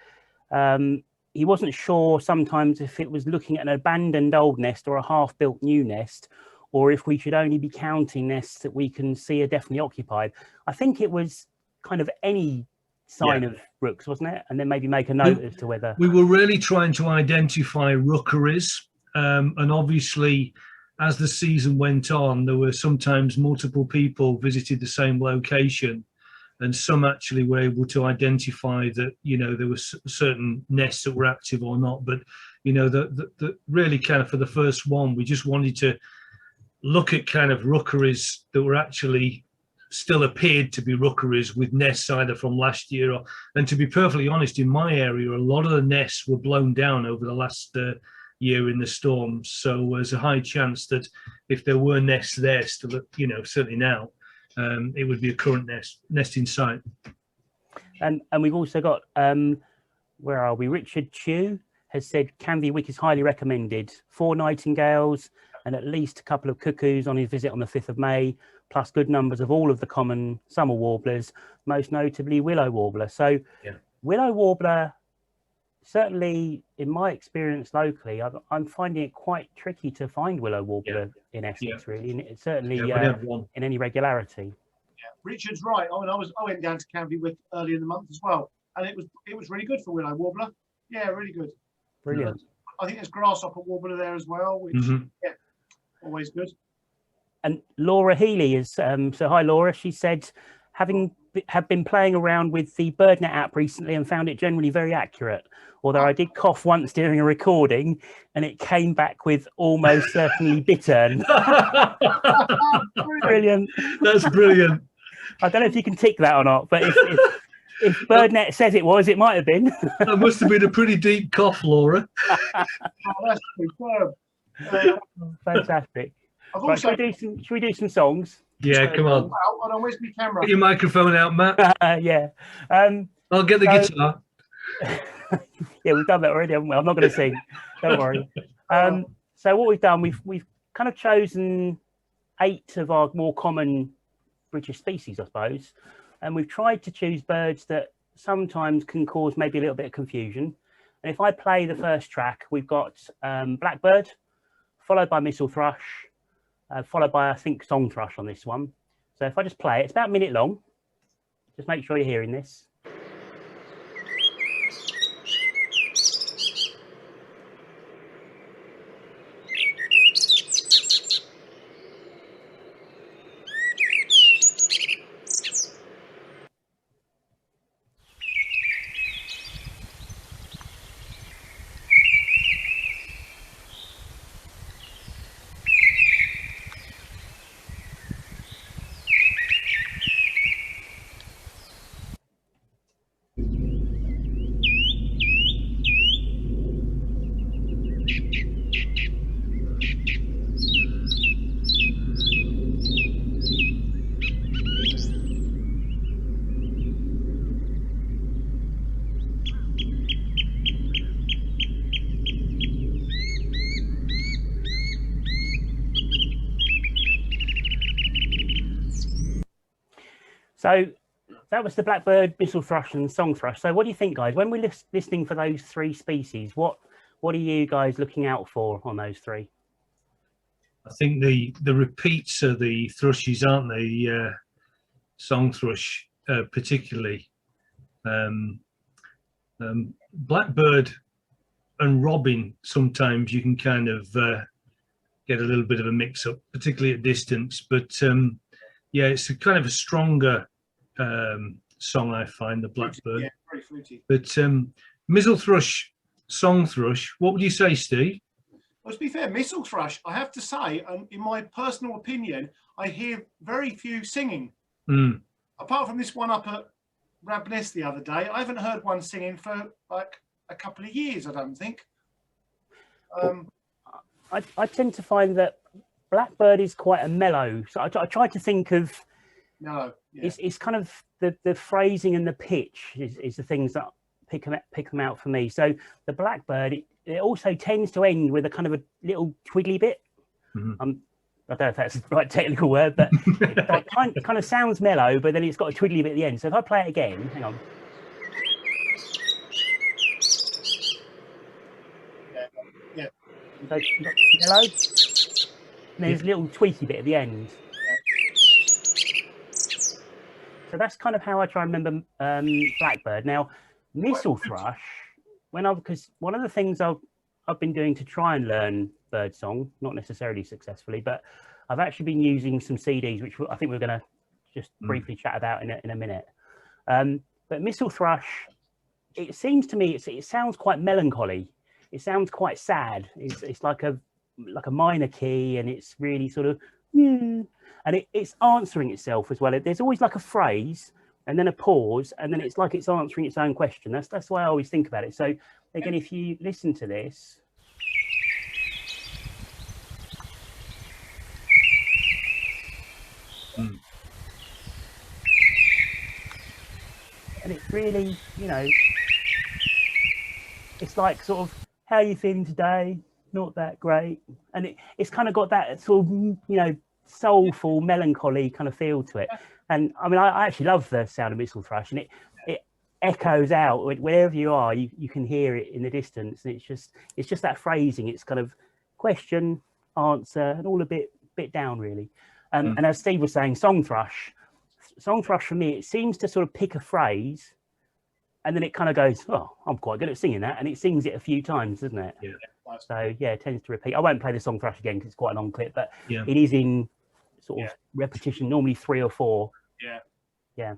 He wasn't sure sometimes if it was looking at an abandoned old nest or a half-built new nest, or if we should only be counting nests that we can see are definitely occupied. I think it was kind of any sign of rooks, wasn't it? And then maybe make a note as to whether... We were really trying to identify rookeries, and obviously as the season went on, there were sometimes multiple people visited the same location, and some actually were able to identify that, you know, there were certain nests that were active or not. But, you know, the really kind of for the first one, we just wanted to look at kind of rookeries that were actually still appeared to be rookeries with nests either from last year or, and to be perfectly honest, in my area, a lot of the nests were blown down over the last year in the storms. So there's a high chance that if there were nests there still, you know, certainly now, it would be a current nest in sight. And we've also got, where are we? Richard Chew has said Canvey Wick is highly recommended. 4 nightingales and at least a couple of cuckoos on his visit on the 5th of May, plus good numbers of all of the common summer warblers, most notably Willow Warbler. So Willow Warbler, certainly in my experience locally, I'm finding it quite tricky to find Willow Warbler in Essex, really, and it's certainly in any regularity. Yeah, Richard's right. I went down to Canvey Wick early in the month as well, and it was really good for Willow Warbler. Yeah, really good. Brilliant. I think there's grasshopper warbler there as well, which always good. And Laura Healy is so hi Laura. She said have been playing around with the BirdNet app recently and found it generally very accurate. Although I did cough once during a recording and it came back with almost certainly bittern. Brilliant. That's brilliant. I don't know if you can tick that or not, but if BirdNet says it was, it might have been. That must have been a pretty deep cough, Laura. Oh, that's superb. Fantastic. Right, should we do some songs? Yeah, come on. Hold on, where's my camera? Get your microphone out, Matt. Yeah. I'll get the guitar. Yeah, we've done that already, haven't we? I'm not going to sing. Don't worry. So what we've done, we've kind of chosen 8 of our more common British species, I suppose, and we've tried to choose birds that sometimes can cause maybe a little bit of confusion. And if I play the first track, we've got Blackbird, followed by Missel Thrush, followed by, I think, Song Thrush on this one. So if I just play it, it's about a minute long. Just make sure you're hearing this. So that was the blackbird, mistle thrush, and song thrush. So what do you think, guys? When we're listening for those three species, what are you guys looking out for on those three? I think the repeats are the thrushes, aren't they? Song thrush, particularly. Blackbird and robin, sometimes you can kind of get a little bit of a mix-up, particularly at distance. But yeah, it's a kind of a stronger song, I find, the blackbird. Yeah, very fruity. But mistle thrush, song thrush, what would you say, Steve? Well, to be fair, mistle thrush, I have to say, in my personal opinion, I hear very few singing. Mm. Apart from this one up at Rabness the other day, I haven't heard one singing for like a couple of years, I don't think. I tend to find that blackbird is quite a mellow. So I try to think of no, yeah. It's kind of the phrasing and the pitch is the things that pick them out for me. So the blackbird, it also tends to end with a kind of a little twiggly bit. Mm-hmm. I don't know if that's the right technical word, but it kind of sounds mellow, but then it's got a twiggly bit at the end. So if I play it again, hang on. Yeah. So you've got mellow, and there's a little tweaky bit at the end. So that's kind of how I try and remember blackbird. Now, mistle thrush, because one of the things I've been doing to try and learn bird song, not necessarily successfully, but I've actually been using some CDs, which I think we're going to just briefly chat about in a minute. But mistle thrush, it seems to me it sounds quite melancholy. It sounds quite sad. It's like a minor key, and it's really sort of, and it's answering itself as well. There's always like a phrase and then a pause, and then it's like it's answering its own question. That's the way I always think about it. So again, if you listen to this, and it's really, it's like sort of, how are you feeling today? Not that great. And it's kind of got that sort of, soulful, melancholy kind of feel to it. And I mean, I actually love the sound of mistle thrush, and it echoes out wherever you are. You can hear it in the distance, and it's just that phrasing. It's kind of question, answer, and all a bit down really. And as Steve was saying, song thrush for me, it seems to sort of pick a phrase, and then it kind of goes, oh, I'm quite good at singing that, and it sings it a few times, doesn't it? Yeah. So yeah, it tends to repeat. I won't play the song thrush again because it's quite a long clip, but yeah, it is in sort of repetition, normally 3 or 4. Yeah.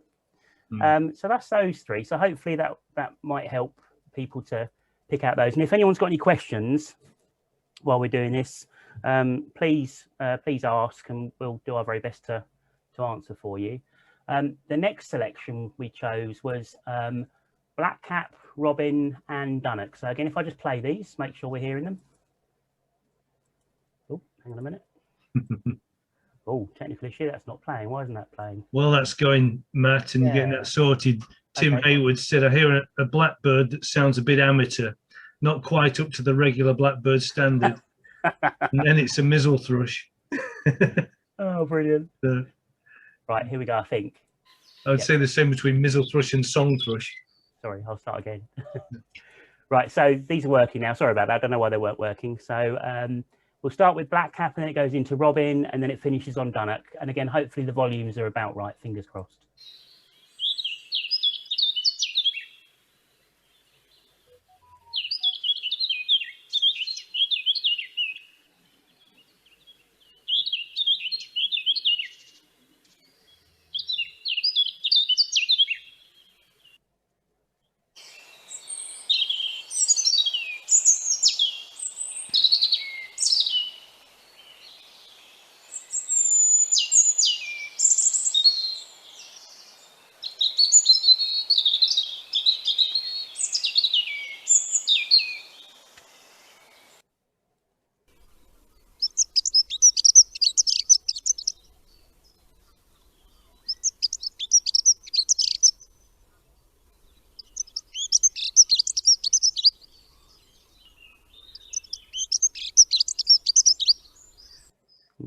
So that's those three. So hopefully that might help people to pick out those. And if anyone's got any questions while we're doing this, please ask, and we'll do our very best to answer for you. The next selection we chose was blackcap, robin, and dunnock. So again, if I just play these, make sure we're hearing them. Oh, hang on a minute. Oh, technical issue, that's not playing. Why isn't that playing? Well, that's going, Matt, and getting that sorted. Tim Hayward said, I hear a blackbird that sounds a bit amateur, not quite up to the regular blackbird standard. And then it's a mistle thrush. Oh, brilliant. Right, here we go, I think. I would say the same between mistle thrush and song thrush. Sorry, I'll start again. Right, so these are working now. Sorry about that. I don't know why they weren't working. So we'll start with blackcap, and then it goes into robin, and then it finishes on dunnock. And again, hopefully the volumes are about right. Fingers crossed.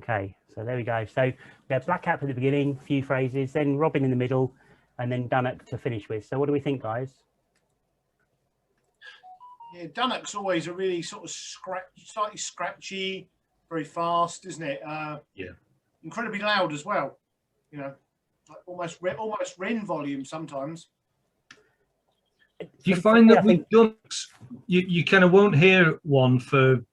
Okay, so there we go. So Yeah, Blackcap at the beginning, few phrases, then Robin in the middle, and then Dunnock to finish with. So what do we think, guys? Yeah, Dunnock's always a really sort of slightly scratchy, very fast, isn't it? Yeah. Incredibly loud as well. You know, like almost Wren volume sometimes. Do you find that with Dunnocks, you kind of won't hear one for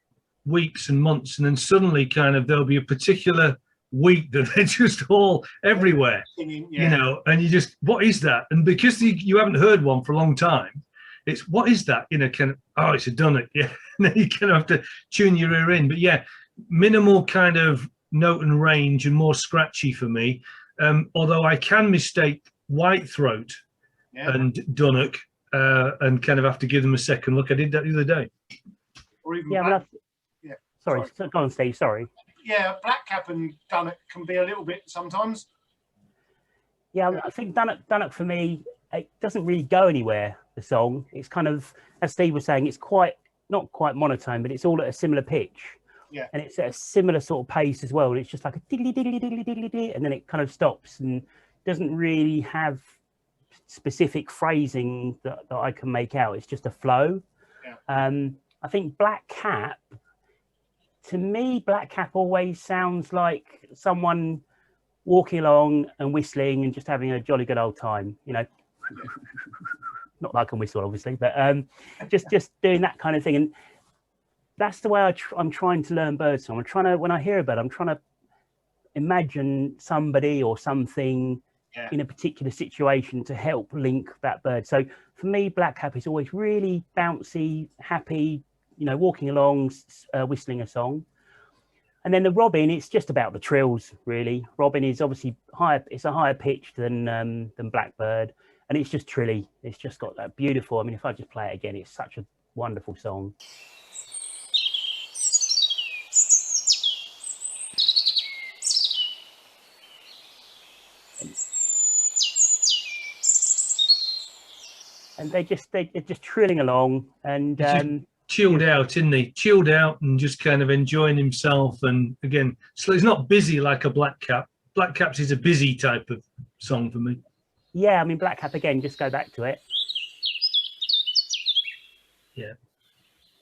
weeks and months, and then suddenly kind of there'll be a particular week that they're just all everywhere, Singing, yeah. you know, and you just, what is that? And because you haven't heard one for a long time, it's, what is that? You know, kind of, oh, it's a Dunnock, yeah. And then you kind of have to tune your ear in. But yeah, minimal kind of note and range and more scratchy for me. Although I can mistake Whitethroat and Dunnock and kind of have to give them a second look. I did that the other day. Or even Sorry, go on, Steve. Sorry. Yeah, Blackcap and Dunnock can be a little bit sometimes. Yeah, I think Dunnock for me, it doesn't really go anywhere. The song, it's kind of, as Steve was saying, it's not quite monotone, but it's all at a similar pitch. Yeah. And it's at a similar sort of pace as well. And it's just like a diddly diddly diddly diddly diddly, and then it kind of stops and doesn't really have specific phrasing that I can make out. It's just a flow. Yeah. I think Blackcap, to me, Blackcap always sounds like someone walking along and whistling and just having a jolly good old time, you know. Not that I can whistle, obviously, but just doing that kind of thing. And that's the way I'm trying to learn birdsong. I'm trying to, when I hear a bird, I'm trying to imagine somebody or something in a particular situation to help link that bird. So for me, Blackcap is always really bouncy, happy, you know, walking along, whistling a song. And then the Robin, it's just about the trills, really. Robin is obviously higher, it's a higher pitch than Blackbird. And it's just trilly. It's just got that beautiful. I mean, if I just play it again, it's such a wonderful song. And they're just trilling along, and chilled out, isn't he? Chilled out and just kind of enjoying himself. And again, so he's not busy like a Blackcap. Blackcaps is a busy type of song for me. Yeah, I mean, Blackcap, again, just go back to it. Yeah.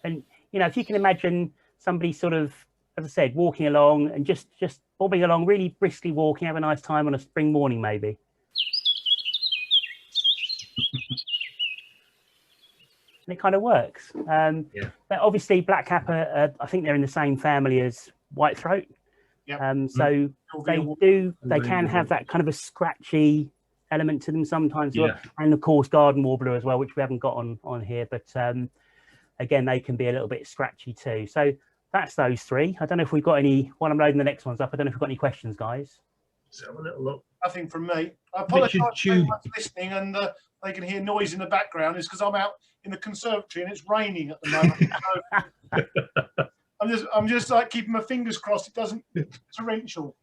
And, you know, if you can imagine somebody sort of, as I said, walking along and just bobbing along, really briskly walking, have a nice time on a spring morning, maybe. And it kind of works. But obviously, Blackcap, I think they're in the same family as Whitethroat. Yeah. So they can have that kind of a scratchy element to them sometimes, and of course Garden Warbler as well, which we haven't got on here, but again, they can be a little bit scratchy too. So that's those three. I don't know if we've got any, while I'm loading the next ones up, I don't know if we've got any questions, guys. Let's have a little look. Nothing from me. I apologise for everyone's listening and they can hear noise in the background. It's because I'm out in the conservatory and it's raining at the moment. So I'm just like keeping my fingers crossed it doesn't torrential.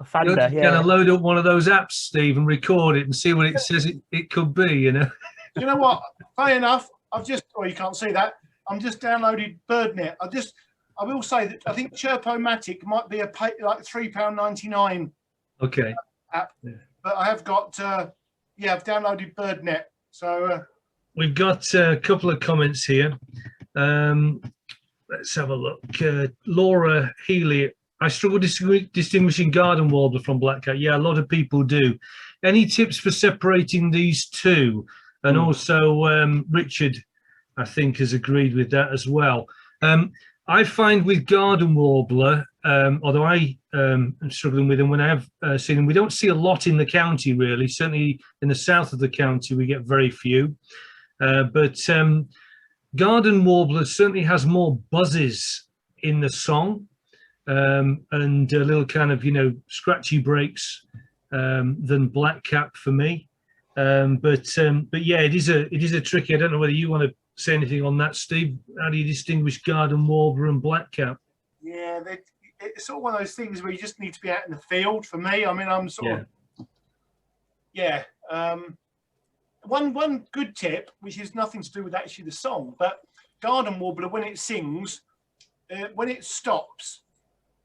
Thunder, you kind of load up one of those apps, Steve, and record it and see what it says it could be, you know. You know what? Funny enough, you can't see that. I'm just downloaded BirdNet. I will say that I think Chirpomatic might be like £3.99. Okay. App, but I have got I've downloaded BirdNet. So we've got a couple of comments here. Let's have a look. Laura Healy. I struggle distinguishing Garden Warbler from Blackcap. Yeah, a lot of people do. Any tips for separating these two? And also Richard, I think, has agreed with that as well. I find with Garden Warbler, although I am struggling with them when I have seen them, we don't see a lot in the county, really. Certainly in the south of the county, we get very few. But Garden Warbler certainly has more buzzes in the song. And a little kind of, you know, scratchy breaks than Blackcap for me. But yeah, it is a tricky. I don't know whether you want to say anything on that, Steve. How do you distinguish Garden Warbler and Blackcap? Yeah, it's sort of one of those things where you just need to be out in the field. For me, I mean, I'm sort of one good tip, which has nothing to do with actually the song, but Garden Warbler, when it sings, when it stops.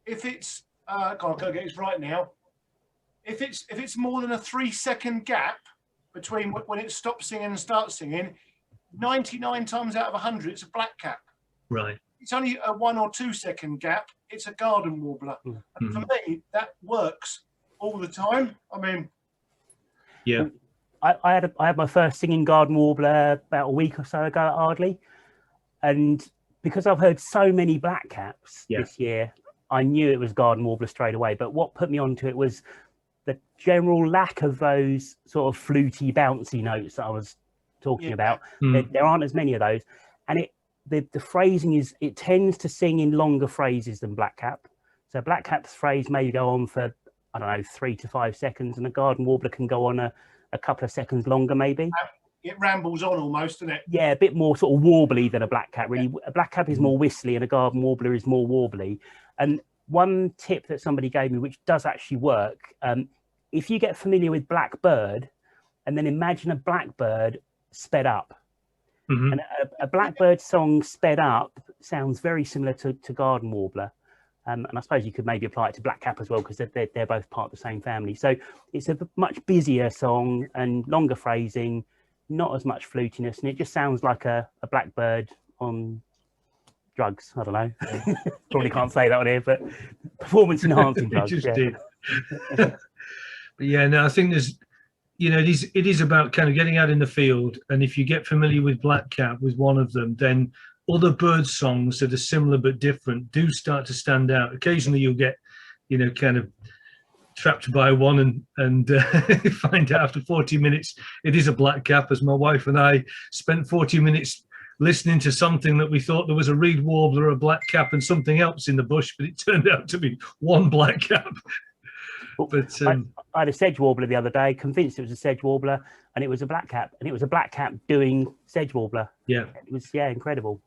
If it's, I can't get it right now. if it's more than a 3-second gap between when it stops singing and starts singing, 99 times out of 100 it's a blackcap. Right. It's only a 1 or 2 second gap. It's a garden warbler. And for me, that works all the time. I mean, yeah. I had my first singing garden warbler about a week or so ago at Ardley, and because I've heard so many blackcaps this year, I knew it was garden warbler straight away. But what put me onto it was the general lack of those sort of fluty, bouncy notes that I was talking about. There aren't as many of those, and the phrasing it tends to sing in longer phrases than blackcap. So blackcap's phrase may go on for, I don't know, 3 to 5 seconds, and a garden warbler can go on a couple of seconds longer, maybe. It rambles on almost, doesn't it? Yeah, a bit more sort of warbly than a blackcap, really. A blackcap is more whistly and a garden warbler is more warbly. And one tip that somebody gave me, which does actually work, if you get familiar with Blackbird and then imagine a blackbird sped up. And a blackbird song sped up sounds very similar to garden warbler. And I suppose you could maybe apply it to blackcap as well, because they're both part of the same family. So it's a much busier song and longer phrasing, not as much flutiness, and it just sounds like a blackbird on drugs. I don't know. Probably can't say that on here, but performance enhancing drugs. Just did. But yeah, no, I think there's, you know, it is about kind of getting out in the field, and if you get familiar with blackcap with one of them, then other bird songs that are similar but different do start to stand out. Occasionally you'll get, you know, kind of trapped by one and find out after 40 minutes it is a blackcap, as my wife and I spent 40 minutes listening to something that we thought there was a reed warbler, a blackcap and something else in the bush, but it turned out to be one blackcap. But I had a sedge warbler the other day, convinced it was a sedge warbler, and it was a blackcap, and it was a blackcap doing sedge warbler. Yeah, it was incredible.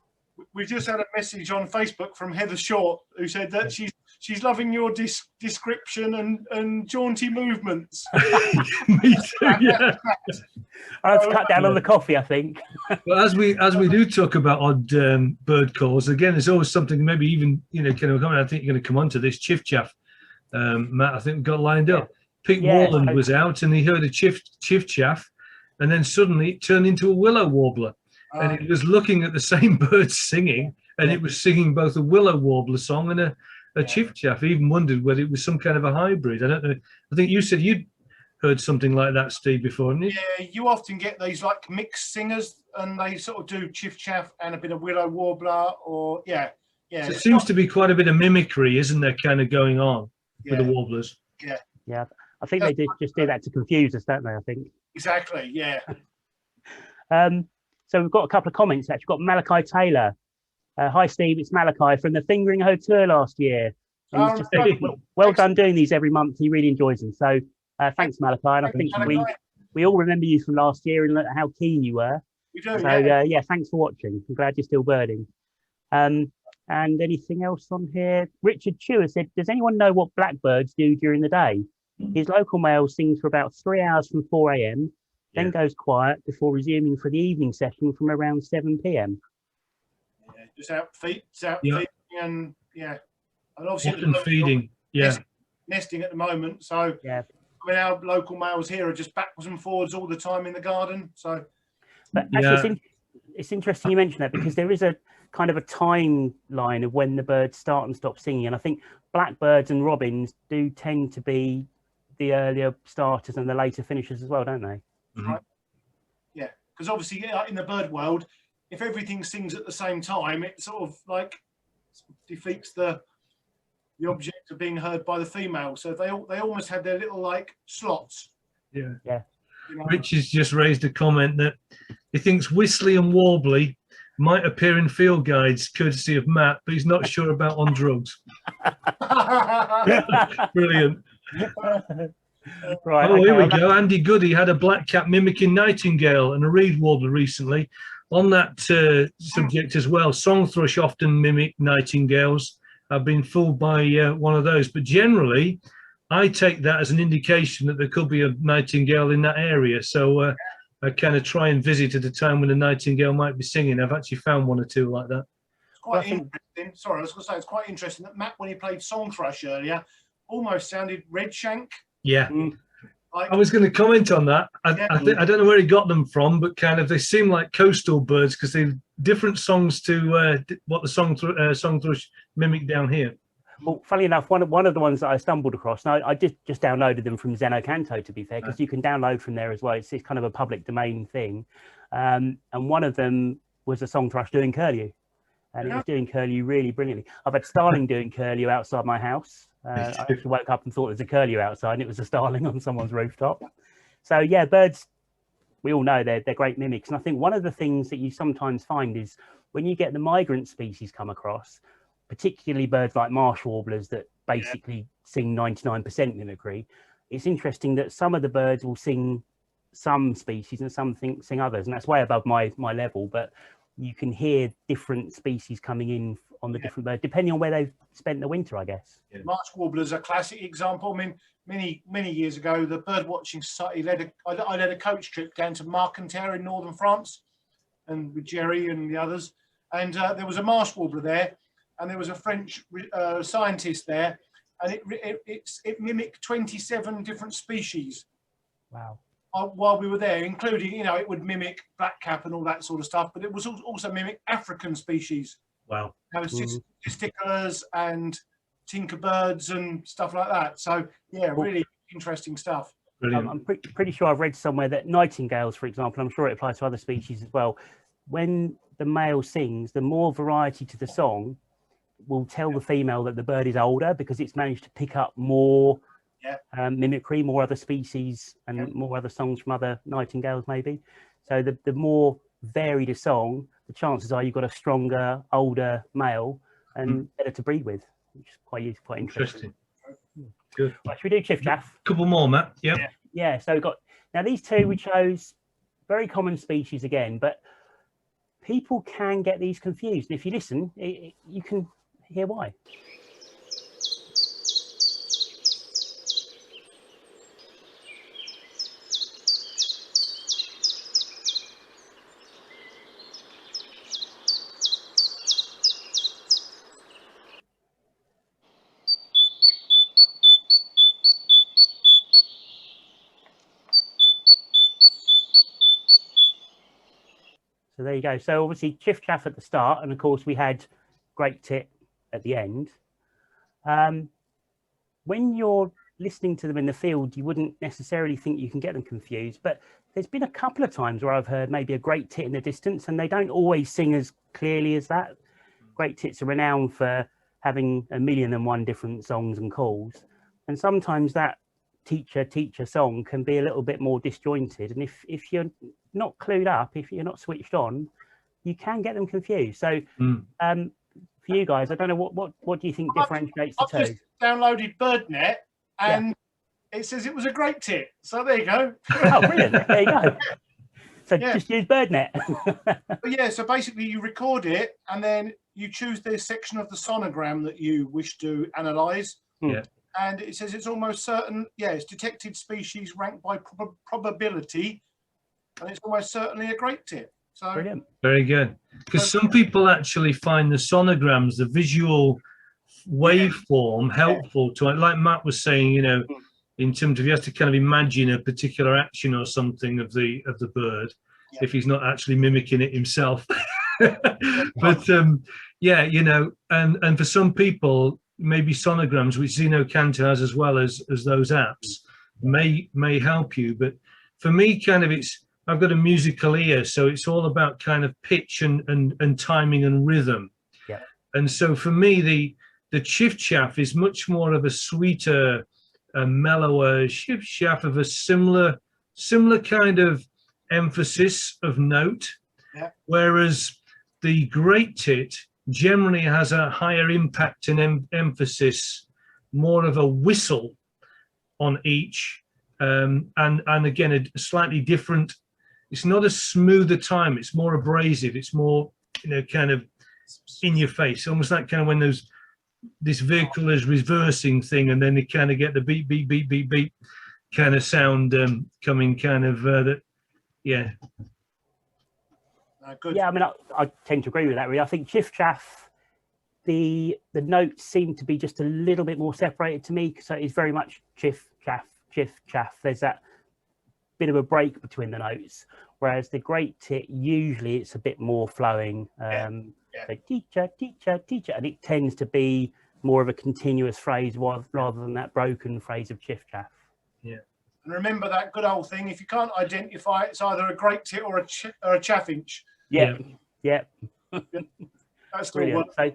We just had a message on Facebook from Heather Short, who said that she's loving your description and jaunty movements. Me too, yeah. I have to cut down on the coffee, I think. Well, as we do talk about odd bird calls, again, there's always something, maybe even, you know, kind of, I think you're going to come on to this chiff chaff. Matt, I think we got lined up. Pete Warland was out and he heard a chiff chaff, and then suddenly it turned into a willow warbler. And it was looking at the same bird singing, and it was singing both a willow warbler song and a chiff chaff. He even wondered whether it was some kind of a hybrid. I don't know. I think you said you'd heard something like that, Steve, before, didn't you? Yeah, you often get these like mixed singers, and they sort of do chiff chaff and a bit of willow warbler, or So it seems to be quite a bit of mimicry, isn't there, kind of going on with the warblers? Yeah. I think they just do that to confuse us, don't they? I think. Exactly. Yeah. So we've got a couple of comments actually. We've got Malachi Taylor. Hi Steve, it's Malachi from the Fingering Hotel last year. And he's just said, well done doing these every month. He really enjoys them. So thanks Malachi. And I think we all remember you from last year and how keen you were. We do, so thanks for watching. I'm glad you're still birding. And anything else on here? Richard Chewer said, does anyone know what blackbirds do during the day? His local male sings for about 3 hours from 4 a.m. then goes quiet before resuming for the evening session from around 7 p.m. Yeah, just out feeding and obviously often feeding, nesting at the moment. So I mean, our local males here are just backwards and forwards all the time in the garden. So, but actually, it's interesting you mention that, because there is a kind of a timeline of when the birds start and stop singing, and I think blackbirds and robins do tend to be the earlier starters and the later finishers as well, don't they? Right. Yeah, because obviously in the bird world, if everything sings at the same time, it sort of like defeats the object of being heard by the female. So they almost have their little like slots. Yeah. You know? Rich has just raised a comment that he thinks whistly and warbly might appear in field guides courtesy of Matt, but he's not sure about on drugs. Brilliant. Right, here we go. Andy Goody had a blackcap mimicking nightingale and a reed warbler recently. On that subject as well, song thrush often mimic nightingales. I've been fooled by one of those, but generally I take that as an indication that there could be a nightingale in that area. So I kind of try and visit at a time when a nightingale might be singing. I've actually found one or two like that. It's quite interesting. Sorry, I was going to say, it's quite interesting that Matt, when he played song thrush earlier, almost sounded redshank. Yeah. Like, I was going to comment on that. Yeah. I don't know where he got them from, but kind of they seem like coastal birds because they're different songs to what the song thrush mimic down here. Well, funny enough, one of the ones that I stumbled across, and I just downloaded them from Zenocanto, to be fair, because you can download from there as well. It's kind of a public domain thing. And one of them was a song thrush doing curlew. And it was doing curlew really brilliantly. I've had starling doing curlew outside my house. I actually woke up and thought there was a curlew outside, and it was a starling on someone's rooftop. So yeah, birds, we all know they're great mimics. And I think one of the things that you sometimes find is when you get the migrant species come across, particularly birds like marsh warblers that basically sing 99% mimicry, it's interesting that some of the birds will sing some species and some sing others, and that's way above my level, but you can hear different species coming in on the different birds depending on where they've spent the winter, I guess. Marsh warblers are a classic example. I mean, many years ago, the Birdwatching Society I led a coach trip down to Marcanterre in northern France, and with Jerry and the others, and there was a marsh warbler there, and there was a French scientist there, and it mimicked 27 different species. Wow. While we were there, including, you know, it would mimic blackcap and all that sort of stuff, but it was also mimic African species. Wow. You know, testiculars and tinkerbirds and stuff like that. So yeah, really interesting stuff. Brilliant. I'm pretty sure I've read somewhere that nightingales, for example, I'm sure it applies to other species as well, when the male sings, the more variety to the song will tell the female that the bird is older, because it's managed to pick up more mimicry, more other species, and more other songs from other nightingales maybe. So the more varied a song, the chances are you've got a stronger, older male and better to breed with, which is quite interesting. Good. Right, should we do chiff chaff? Couple more, Matt. Yeah, so we've got, now these two we chose very common species again, but people can get these confused. If you listen, you can hear why. So there you go. So obviously chiff chaff at the start, and of course we had great tit at the end. When you're listening to them in the field, you wouldn't necessarily think you can get them confused, but there's been a couple of times where I've heard maybe a great tit in the distance, and they don't always sing as clearly as that. Great tits are renowned for having 1,000,001 different songs and calls, and sometimes that teacher song can be a little bit more disjointed, and if you're not clued up, if you're not switched on, you can get them confused. So for you guys, I don't know what do you think differentiates the two? I've just downloaded BirdNet, and it says it was a great tit. So there you go. Oh, brilliant! There you go. So just use BirdNet. But yeah, so basically you record it, and then you choose the section of the sonogram that you wish to analyze. Yeah. And it says it's almost certain, it's detected species ranked by probability, and it's almost certainly a great tit. So brilliant. Very good. Because some people actually find the sonograms, the visual waveform, helpful to, like Matt was saying, you know, in terms of you have to kind of imagine a particular action or something of the bird, if he's not actually mimicking it himself. But yeah, you know, and for some people, maybe sonograms, which Zenocanto has as well as those apps, may help you. But for me, kind of, I've got a musical ear, so it's all about kind of pitch and timing and rhythm. Yeah. And so for me, the chiff chaff is much more of a sweeter, a mellower chiff chaff of a similar kind of emphasis of note, whereas the great tit generally has a higher impact and emphasis, more of a whistle on each, and again a slightly different. It's not a smoother time. It's more abrasive. It's more, you know, kind of in your face, almost like kind of when this vehicle is reversing thing, and then they kind of get the beep beep beep beep beep kind of sound coming, kind of yeah. Good. Yeah, I mean, I tend to agree with that, really. I think chiff chaff, the notes seem to be just a little bit more separated to me, so it's very much chiff chaff chaff, there's that bit of a break between the notes, whereas the great tit, usually it's a bit more flowing. So teacher, teacher, teacher, and it tends to be more of a continuous phrase rather than that broken phrase of chiff chaff. Yeah. And remember that good old thing, if you can't identify, it's either a great tit or a chaffinch. Yeah. That's still Brilliant. works. So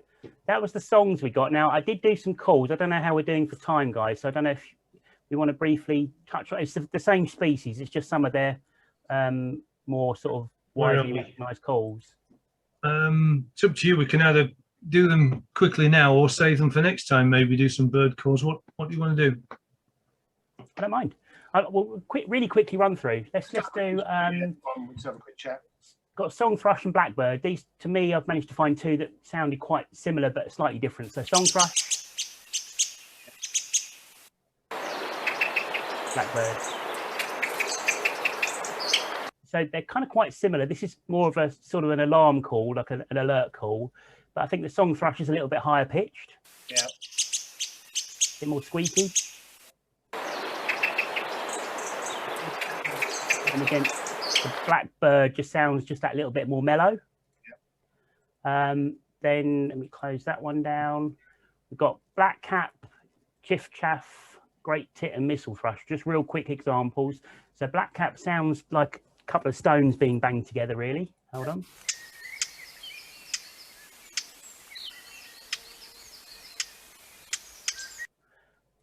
that was the songs we got. Now I did do some calls. I don't know how we're doing for time, guys. So I don't know if we want to briefly touch on. It's the same species. It's just some of their more sort of widely recognised calls. It's up to you. We can either do them quickly now or save them for next time. Maybe do some bird calls. What do you want to do? I don't mind. We'll really quickly run through. Let's do. We'll just have a quick chat. Got Song Thrush and Blackbird. These, to me, I've managed to find two that sounded quite similar but slightly different. So Song Thrush, Blackbird. So they're kind of quite similar. This is more of a sort of an alarm call, like an alert call. But I think the Song Thrush is a little bit higher pitched. Yeah. A bit more squeaky. And again, the Blackbird just sounds just that little bit more mellow. Yeah. Then let me close that one down. We've got Black Cap, Chiff Chaff, Great Tit and Missile Thrush. Just real quick examples. So Black Cap sounds like a couple of stones being banged together, really. Hold on.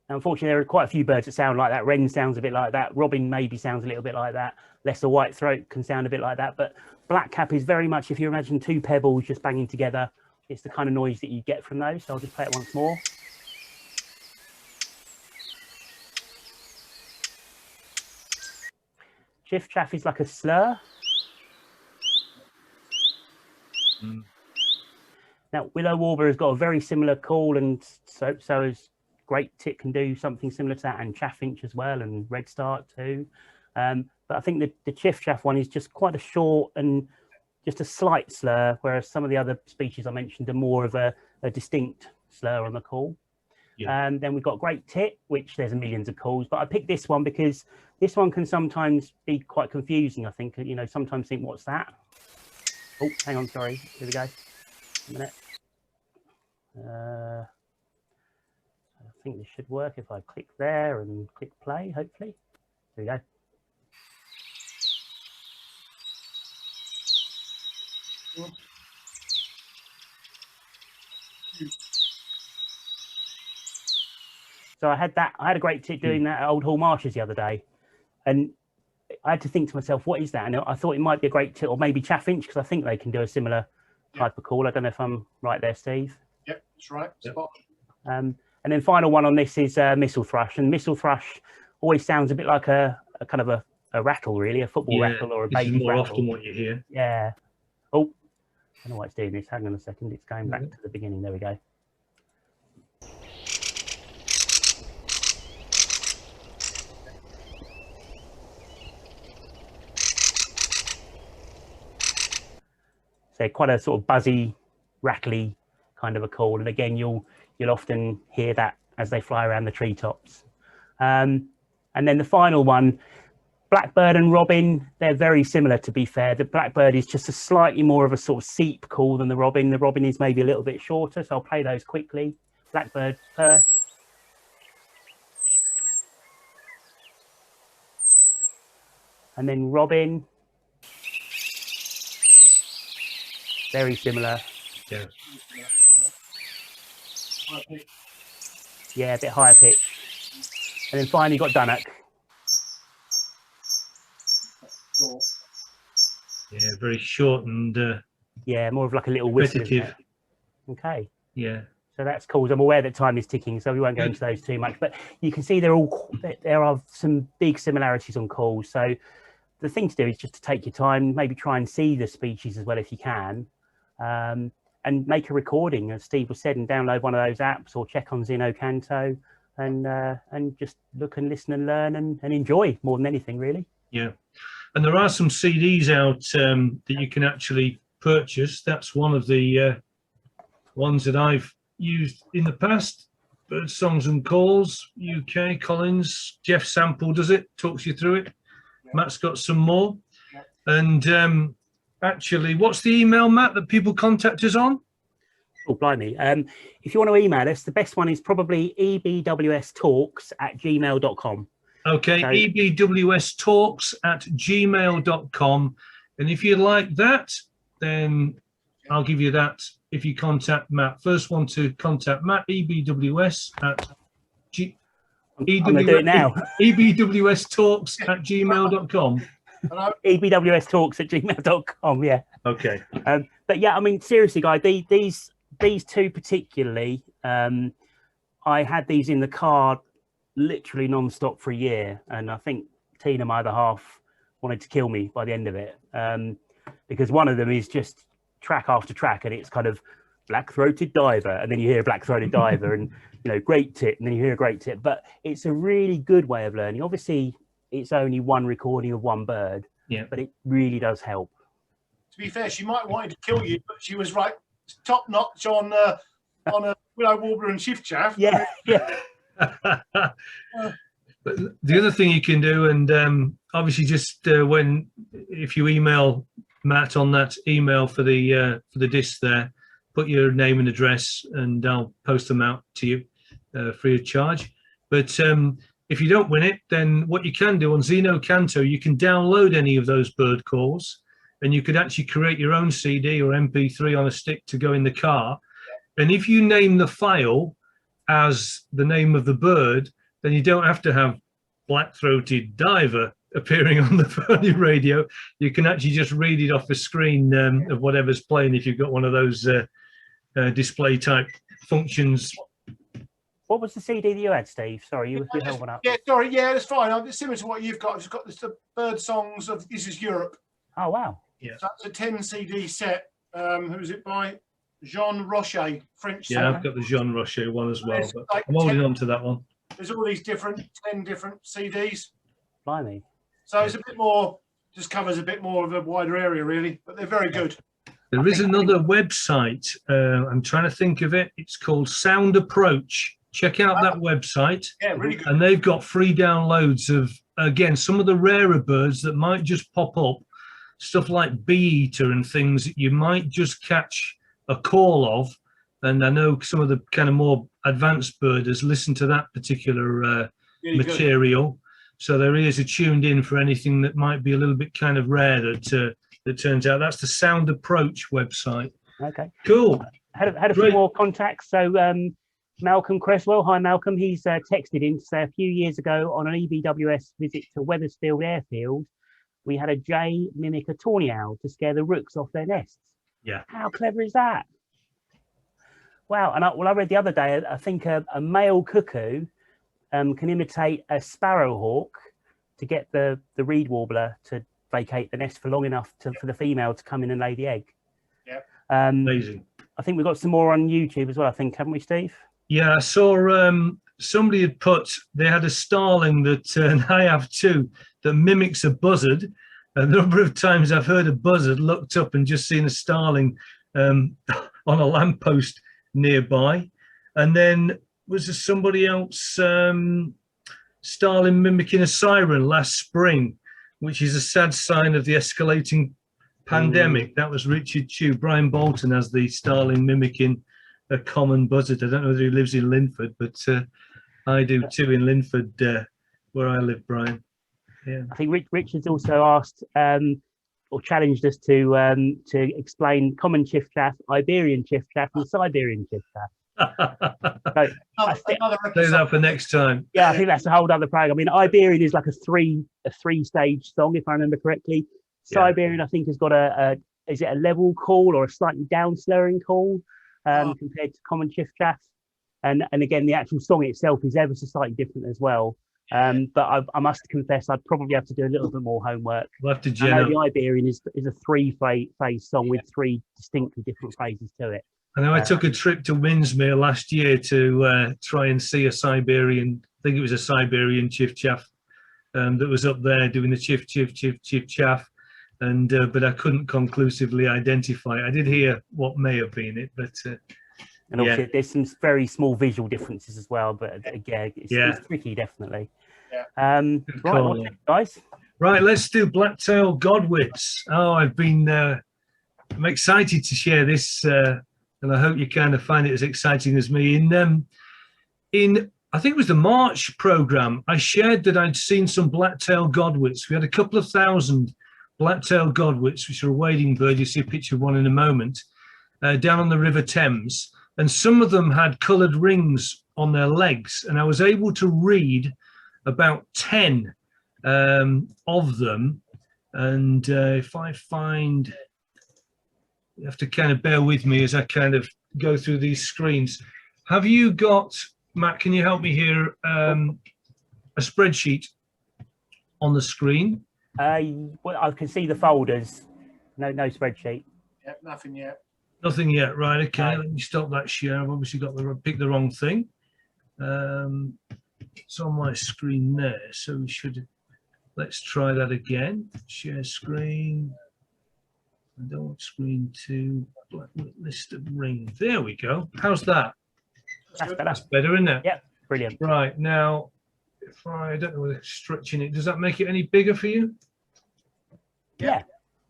Now, unfortunately, there are quite a few birds that sound like that. Wren sounds a bit like that. Robin maybe sounds a little bit like that. Lesser whitethroat can sound a bit like that. But Black Cap is very much, if you imagine two pebbles just banging together, it's the kind of noise that you get from those. So I'll just play it once more. Chiff Chaff is like a slur. Now, Willow Warbler has got a very similar call, and so is Great Tit can do something similar to that, and Chaffinch as well, and Redstart too. But I think the Chiff Chaff one is just quite a short and just a slight slur, whereas some of the other species I mentioned are more of a distinct slur on the call. Yeah. And then we've got Great Tit, which there's millions of calls, but I picked this one because this one can sometimes be quite confusing. I think, you know, sometimes think, what's that? Oh, hang on, sorry. Here we go. A minute. I think this should work if I click there and click play, hopefully. There we go. So I had a Great Tit doing that at Old Hall Marshes the other day, and I had to think to myself, what is that? And I thought it might be a Great Tit or maybe Chaffinch, because I think they can do a similar type of call. I don't know if I'm right there, Steve. Yep, that's right. Yep. Spot. And then final one on this is Missile Thrush, and Missile Thrush always sounds a bit like a kind of a rattle, really, a football rattle or a baby more rattle. often what you hear. Yeah. Oh, I don't know why it's doing this. Hang on a second. It's going back to the beginning. There we go. So quite a sort of buzzy, rattly kind of a call. And again, you'll often hear that as they fly around the treetops. And then the final one, Blackbird and Robin, they're very similar, to be fair. The Blackbird is just a slightly more of a sort of seep call than the Robin. The Robin is maybe a little bit shorter, so I'll play those quickly. Blackbird first. And then Robin. Very similar. Yeah. Yeah, a bit higher pitch. And then finally got Dunnock. Yeah, very short and yeah, more of like a little whistle. repetitive. Okay. Yeah. So that's cool. I'm aware that time is ticking, so we won't go into those too much. But you can see there are some big similarities on calls. So the thing to do is just to take your time, maybe try and see the species as well if you can, and make a recording, as Steve was said, and download one of those apps or check on Zeno Canto and just look and listen and learn and enjoy more than anything, really. Yeah. And there are some CDs out that you can actually purchase. That's one of the ones that I've used in the past. Bird Songs and Calls, UK, Collins. Jeff Sample does it, talks you through it. Matt's got some more. And actually, what's the email, Matt, that people contact us on? Oh, blimey. If you want to email us, the best one is probably ebwstalks@gmail.com. Okay, So, ebwstalks@gmail.com. And if you like that, then I'll give you that if you contact Matt. First one to contact Matt, ebws at I'm going to do it now. ebwstalks@gmail.com. ebwstalks@gmail.com, yeah. Okay. But yeah, I mean, seriously, guys, these two particularly, I had these in the car literally non-stop for a year, and I think Tina, my other half, wanted to kill me by the end of it, because one of them is just track after track, and it's kind of black-throated diver, and then you hear a black-throated diver, and great tip, and then you hear a great tip. But it's a really good way of learning. Obviously, it's only one recording of one bird, but it really does help. To be fair, she might have wanted to kill you, but she was right top notch on a Willow Warbler and Shift Chaff. Yeah. But the other thing you can do, and obviously just if you email Matt on that email for the disc there, put your name and address, and I'll post them out to you free of charge. But if you don't win it, then what you can do on Zeno Canto, you can download any of those bird calls, and you could actually create your own CD or MP3 on a stick to go in the car. And if you name the file as the name of the bird, then you don't have to have black-throated diver appearing on the radio. You can actually just read it off the screen of whatever's playing if you've got one of those display type functions. What was the CD that you had, Steve? Sorry, you held one up. Yeah, sorry, yeah, that's fine. It's similar to what you've got. I've just got the bird songs of This Is Europe. Oh, wow. Yeah. So that's a 10 CD set. Who's it by? Jean Rocher, French Yeah, singer. I've got the Jean Rocher one as well. There's But like I'm holding 10 on to that one. There's all these 10 different CDs. Blimey. So it's a bit more, just covers a bit more of a wider area, really. But they're very good. There is another website. I'm trying to think of it. It's called Sound Approach. Check out that website. Yeah, really good. And they've got free downloads of, again, some of the rarer birds that might just pop up. Stuff like bee eater and things that you might just catch a call of. And I know some of the kind of more advanced birders listen to that particular material. So their ears are tuned in for anything that might be a little bit kind of rare that turns out. That's the Sound Approach website. Okay. Cool. Had a few more contacts. So Malcolm Cresswell, hi Malcolm. He's texted in to say a few years ago on an EBWS visit to Wethersfield Airfield, we had a jay mimic a tawny owl to scare the rooks off their nests. Yeah. How clever is that? Wow. And I read the other day, I think a male cuckoo can imitate a sparrowhawk to get the reed warbler to vacate the nest for long enough for the female to come in and lay the egg. Yeah. Amazing. I think we've got some more on YouTube as well, I think, haven't we, Steve? Yeah, I saw somebody had they had a starling that, and I have too, that mimics a buzzard. A number of times I've heard a buzzard, looked up and just seen a starling on a lamppost nearby. And then was there somebody else, starling mimicking a siren last spring, which is a sad sign of the escalating pandemic. That was Richard Chew. Brian Bolton has the starling mimicking a common buzzard. I don't know whether he lives in Linford, but I do too in Linford, where I live, Brian. Yeah. I think Richard's also asked or challenged us to explain common chiffchaff, Iberian chiffchaff, and Siberian chiffchaff. So, Say that for next time. Yeah, I think that's a whole other program. I mean, Iberian is like a three-stage song, if I remember correctly. Yeah. Siberian, I think, has got is it a level call or a slightly down slurring call compared to common chiffchaff? And again, the actual song itself is ever so slightly different as well. But I must confess, I'd probably have to do a little bit more homework. We'll have to I know the Iberian is a three-phase song with three distinctly different phases to it. I know I took a trip to Windsmere last year to try and see a Siberian, I think it was a Siberian chiff-chaff that was up there doing the chiff-chaff. And but I couldn't conclusively identify it. I did hear what may have been it, but And obviously there's some very small visual differences as well, but again, it's tricky, definitely. Yeah. Right, what's next, guys? Right, let's do black-tailed Godwits. Oh, I'm excited to share this, and I hope you kind of find it as exciting as me. In I think it was the March program, I shared that I'd seen some black-tailed Godwits. We had a couple of thousand black-tailed Godwits, which are a wading bird. You see a picture of one in a moment, down on the River Thames. And some of them had coloured rings on their legs. And I was able to read about 10 of them. And if I find, you have to kind of bear with me as I kind of go through these screens. Have you got, Matt, can you help me here, a spreadsheet on the screen? Well, I can see the folders. No spreadsheet. Yep, nothing yet. Nothing yet, right? Okay, let me stop that share. I've obviously picked the wrong thing. It's on my screen there, so we should. Let's try that again. Share screen. I don't want screen 2. List of rings. There we go. How's that? That's better, isn't it? Yeah, brilliant. Right now, if I don't know whether stretching it, does that make it any bigger for you? Yeah.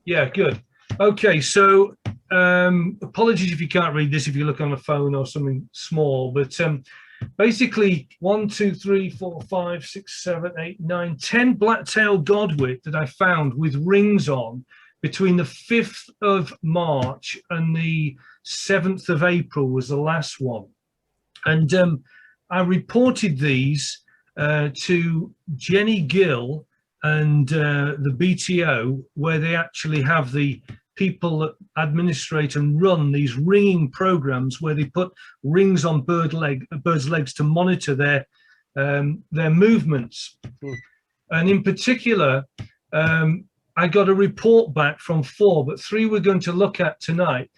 Yeah, good. Okay, so apologies if you can't read this if you look on a phone or something small, but basically 1, 2, 3, 4, 5, 6, 7, 8, 9, 10 black-tailed Godwit that I found with rings on between the 5th of March and the 7th of April was the last one. And I reported these to Jenny Gill and the BTO, where they actually have the people that administrate and run these ringing programs where they put rings on birds' legs to monitor their movements. And in particular, I got a report back from 4, but 3 we're going to look at tonight.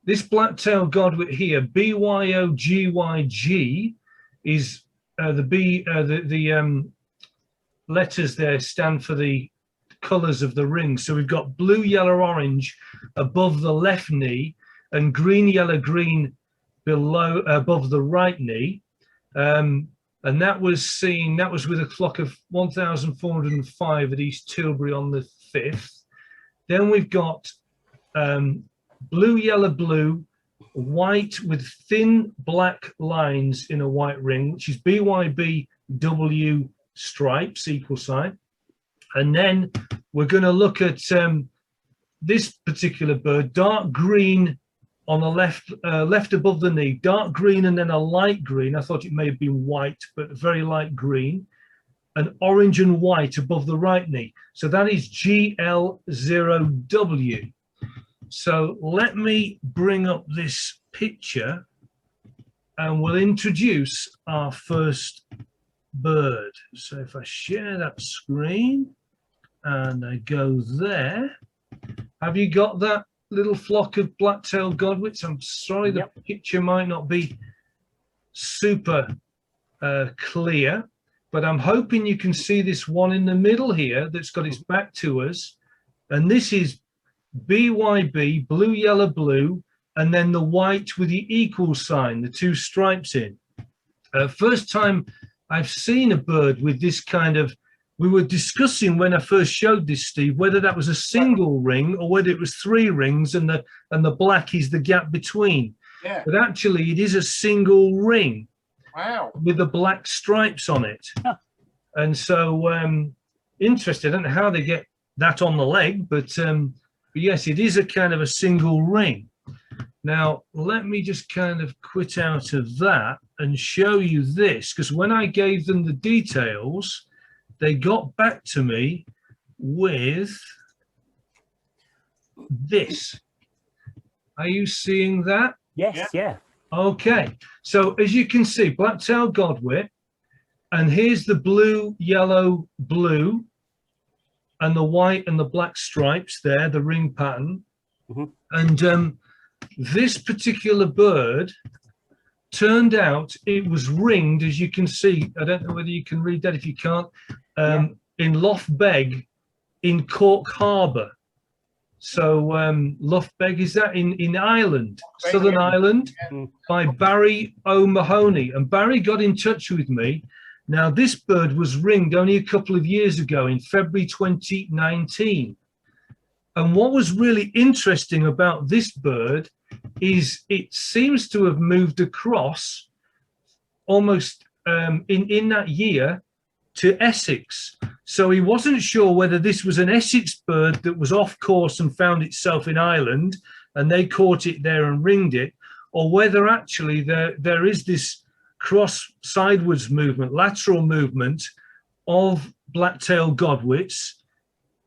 This black-tailed Godwit here, BYOGYG, is the letters there stand for the colours of the ring. So we've got blue, yellow, orange above the left knee, and green, yellow, green below above the right knee. And that was seen. That was with a flock of 1,405 at East Tilbury on the 5th. Then we've got blue, yellow, blue, white with thin black lines in a white ring, which is BYBW stripes, equal sign. And then we're going to look at this particular bird, dark green on the left above the knee, dark green and then a light green. I thought it may have been white, but very light green, and orange and white above the right knee. So that is GL0W. So let me bring up this picture and we'll introduce our first bird. So if I share that screen and I go there, have you got that little flock of black-tailed Godwits? I'm sorry, the picture might not be super clear, but I'm hoping you can see this one in the middle here that's got its back to us. And this is BYB, blue, yellow, blue, and then the white with the equal sign, the 2 stripes in. First time I've seen a bird with this kind of, we were discussing when I first showed this, Steve, whether that was a single ring or whether it was 3 rings and the black is the gap between. Yeah. But actually it is a single ring. Wow. With the black stripes on it. Huh. And so interested, I don't know how they get that on the leg, but yes, it is a kind of a single ring. Now, let me just kind of quit out of that and show you this, because when I gave them the details, they got back to me with this. Are you seeing that? Yes, yeah. Okay, so as you can see, black-tailed Godwit, and here's the blue, yellow, blue, and the white and the black stripes there, the ring pattern. And this particular bird turned out, it was ringed, as you can see. I don't know whether you can read that. If you can't, in Loft Beg in Cork Harbour. So Loughbeg, is that in Ireland, Loughbeg, Southern yeah. Ireland, Yeah. by Barry O'Mahony. And Barry got in touch with me. Now, this bird was ringed only a couple of years ago in February 2019. And what was really interesting about this bird is it seems to have moved across almost in that year to Essex. So he wasn't sure whether this was an Essex bird that was off course and found itself in Ireland and they caught it there and ringed it, or whether actually there is this cross sidewards movement, lateral movement of black-tailed Godwits.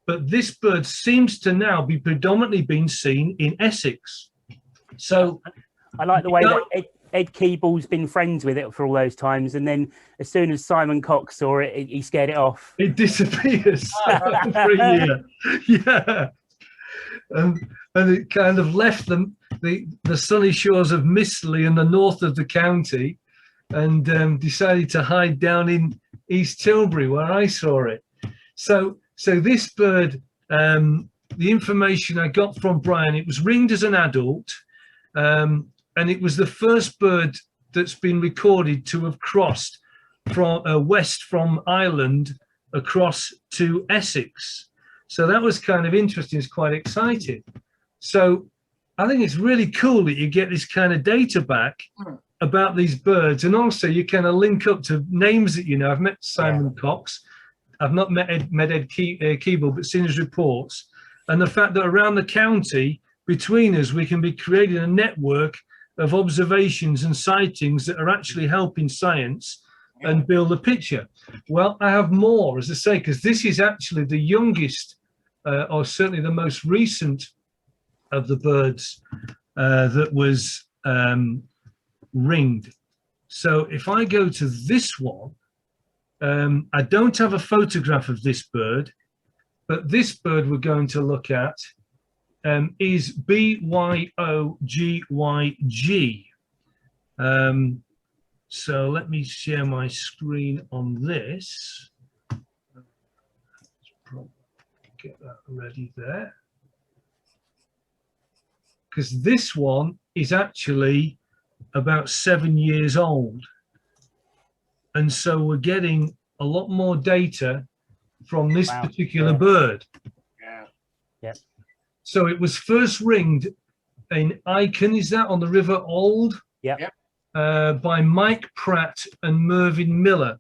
But this bird seems to now be predominantly being seen in Essex. So I like the way that Ed Keeble's been friends with it for all those times, and then as soon as Simon Cox saw it, he scared it off. It disappears for a year. Yeah. And it kind of left them the sunny shores of Mistley in the north of the county and decided to hide down in East Tilbury where I saw it. So this bird, the information I got from Brian, it was ringed as an adult, and it was the first bird that's been recorded to have crossed from west from Ireland across to Essex. So that was kind of interesting. It's quite exciting. So I think it's really cool that you get this kind of data back about these birds, and also you kind of link up to names that you know. I've met Simon Cox. I've not met Ed Keeble, but seen his reports, and the fact that around the county between us we can be creating a network of observations and sightings that are actually helping science and build a picture. Well, I have more, as I say, because this is actually the youngest, or certainly the most recent of the birds that was ringed. So if I go to this one, I don't have a photograph of this bird, but this bird we're going to look at is BYOGYG. So let me share my screen on this. Get that ready there. Because this one is actually about 7 years old. And so we're getting a lot more data from this particular bird. Yeah. Yep. So it was first ringed in Icon, is that on the River Old? Yeah. Yep. By Mike Pratt and Mervyn Miller.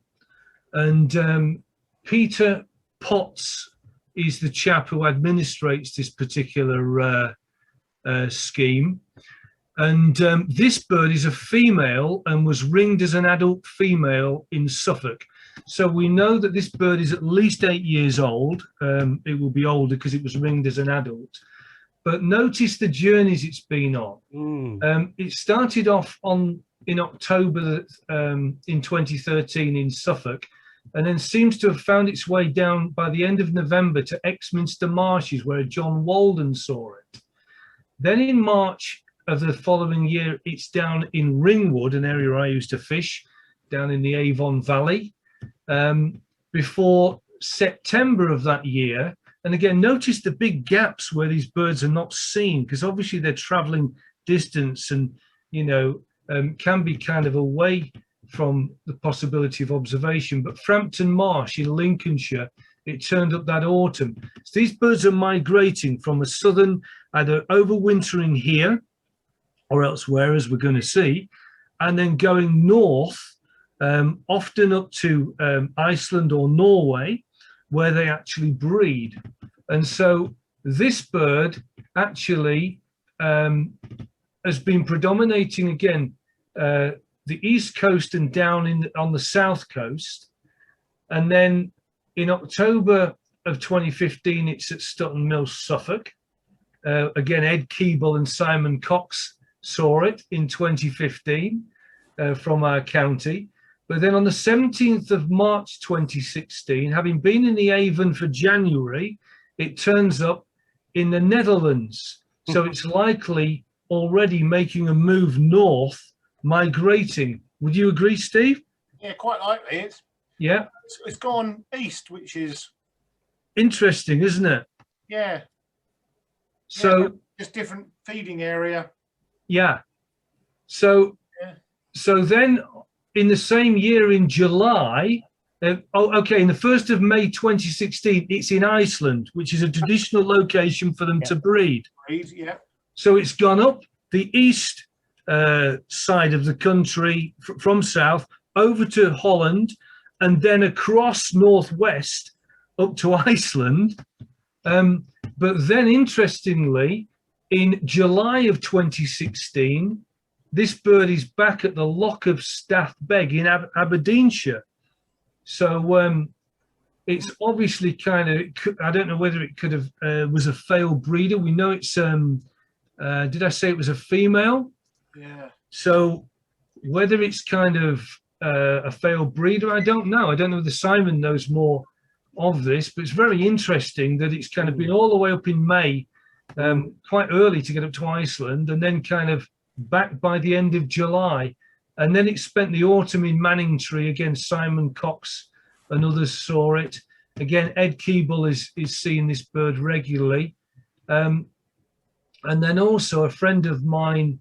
And Peter Potts is the chap who administrates this particular scheme. And this bird is a female and was ringed as an adult female in Suffolk. So we know that this bird is at least 8 years old. It will be older because it was ringed as an adult. But notice the journeys it's been on. It started off in October in 2013 in Suffolk, and then seems to have found its way down by the end of November to Exminster Marshes, where John Walden saw it. Then in March of the following year, it's down in Ringwood, an area I used to fish, down in the Avon Valley, before September of that year. And again, notice the big gaps where these birds are not seen, because obviously they're traveling distance and, you know, can be kind of away from the possibility of observation. But Frampton Marsh in Lincolnshire, it turned up that autumn. So these birds are migrating from a southern, either overwintering here or elsewhere, as we're going to see, and then going north, often up to Iceland or Norway, where they actually breed. And so this bird actually has been predominating again the east coast and down on the south coast. And then in October of 2015, it's at Stutton Mill, Suffolk. Again, Ed Keeble and Simon Cox saw it in 2015 from our county. But then on the 17th of March 2016, having been in the Avon for January, it turns up in the Netherlands. So it's likely already making a move north, migrating. Would you agree, Steve? Yeah, quite likely. It's gone east, which is interesting, isn't it? Yeah. So just different feeding area. yeah. So Yeah. so then in the same year in July, in the 1st of May 2016, it's in Iceland, which is a traditional location for them to breed. Yeah. So it's gone up the east side of the country from south over to Holland and then across northwest up to Iceland. But then interestingly, in July of 2016, this bird is back at the Loch of Stathbeg in Aberdeenshire. So it's obviously kind of, I don't know whether it could have, was a failed breeder. We know it's, did I say it was a female? Yeah. So whether it's kind of a failed breeder, I don't know. I don't know if Simon knows more of this, but it's very interesting that it's kind of been all the way up in May, quite early to get up to Iceland, and then kind of back by the end of July. And then it spent the autumn in Manningtree. Again, Simon Cox and others saw it. Again, Ed Keeble is seeing this bird regularly. And then also a friend of mine,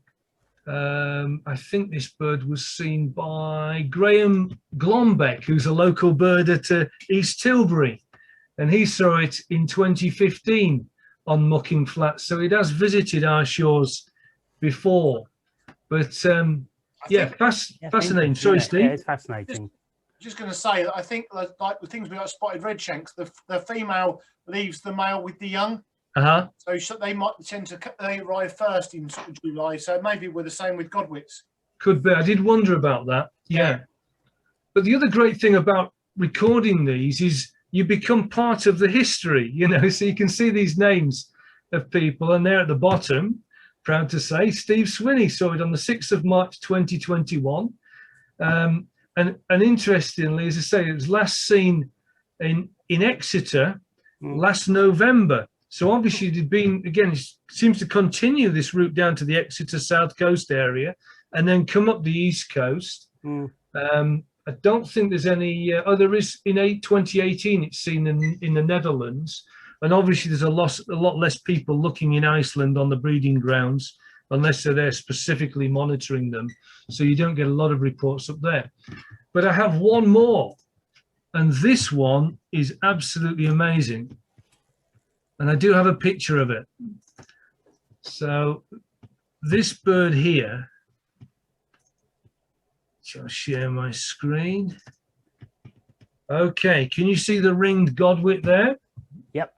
I think this bird was seen by Graham Glombeck, who's a local bird at East Tilbury. And he saw it in 2015 on Mucking Flats. So it has visited our shores before. But fascinating. Sorry, Steve. Yeah, it's fascinating. Just going to say that I think like the things like spotted redshanks, the female leaves the male with the young. So they might tend to they arrive first in sort of July. So maybe we're the same with Godwits. Could be. I did wonder about that. Yeah. But the other great thing about recording these is you become part of the history, you know, so you can see these names of people, and they're at the bottom. Proud to say, Steve Swinney saw it on the 6th of March 2021. And interestingly, as I say, it was last seen in Exeter last November. So obviously it had been, again, it seems to continue this route down to the Exeter South Coast area and then come up the East Coast. I don't think there's any, there is in 2018, it's seen in the Netherlands. And obviously there's a lot less people looking in Iceland on the breeding grounds, unless they're there specifically monitoring them. So you don't get a lot of reports up there. But I have one more, and this one is absolutely amazing. And I do have a picture of it. So this bird here, I'll share my screen. Okay, can you see the ringed godwit there? Yep.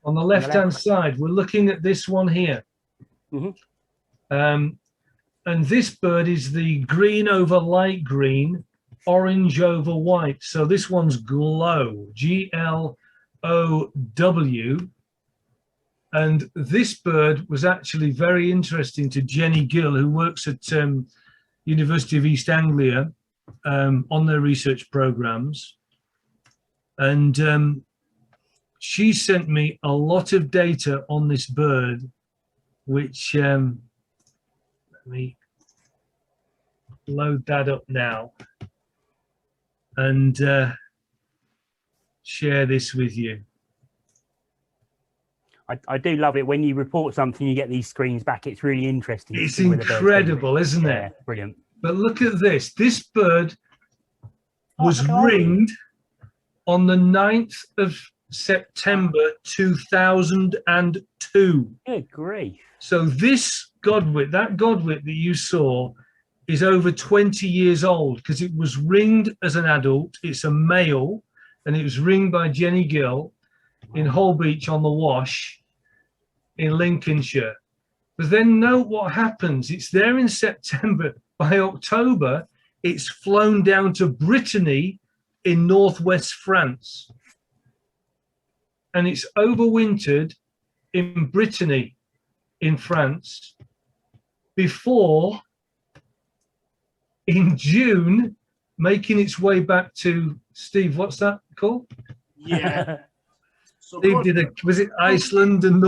On the left-hand side, we're looking at this one here. And this bird is the green over light green, orange over white. So this one's Glow, Glow. And this bird was actually very interesting to Jenny Gill, who works at University of East Anglia on their research programs. And she sent me a lot of data on this bird, which let me load that up now and share this with you. I do love it when you report something, you get these screens back. It's really interesting. It's incredible, isn't it? Yeah, brilliant. But look at this. This bird was ringed on the 9th of September 2002. Good grief. So this godwit, that godwit that you saw, is over 20 years old because it was ringed as an adult. It's a male, and it was ringed by Jenny Gill in Holbeach on the Wash in Lincolnshire. But then note what happens. It's there in September. By October, it's flown down to Brittany in northwest France. And it's overwintered in Brittany in France before, in June, making its way back to, Steve, what's that called? Yeah. Steve was it Iceland and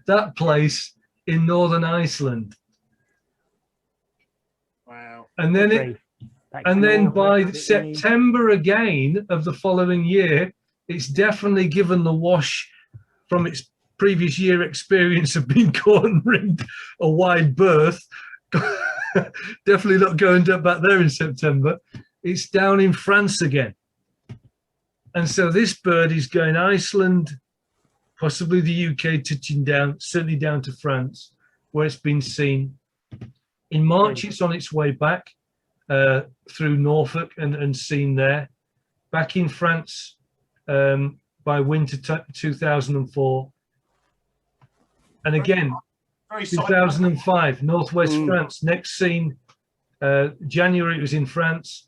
that place in northern Iceland. Wow. And then by September again of the following year, it's definitely given the Wash from its previous year experience of being caught and ringed a wide berth. Definitely not going back there in September. It's down in France again. And so this bird is going Iceland, possibly the UK, touching down, certainly down to France, where it's been seen. In March, it's on its way back through Norfolk and seen there. Back in France by winter 2004. And again, 2005, Northwest France. Next seen, January, it was in France.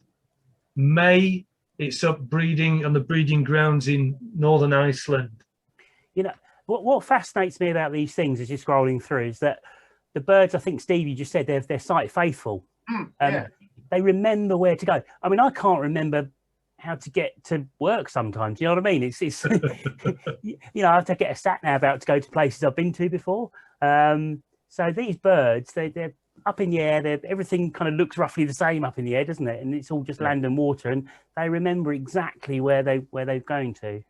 May, it's up breeding on the breeding grounds in northern Iceland. You know, what fascinates me about these things as you're scrolling through is that the birds, I think, Steve, you just said they're sight faithful. Yeah. They remember where to go. I mean, I can't remember how to get to work sometimes. You know what I mean? It's you know, I have to get a sat nav out to go to places I've been to before. So these birds, they're up in the air. Everything kind of looks roughly the same up in the air, doesn't it? And it's all just land and water, and they remember exactly where they're going to.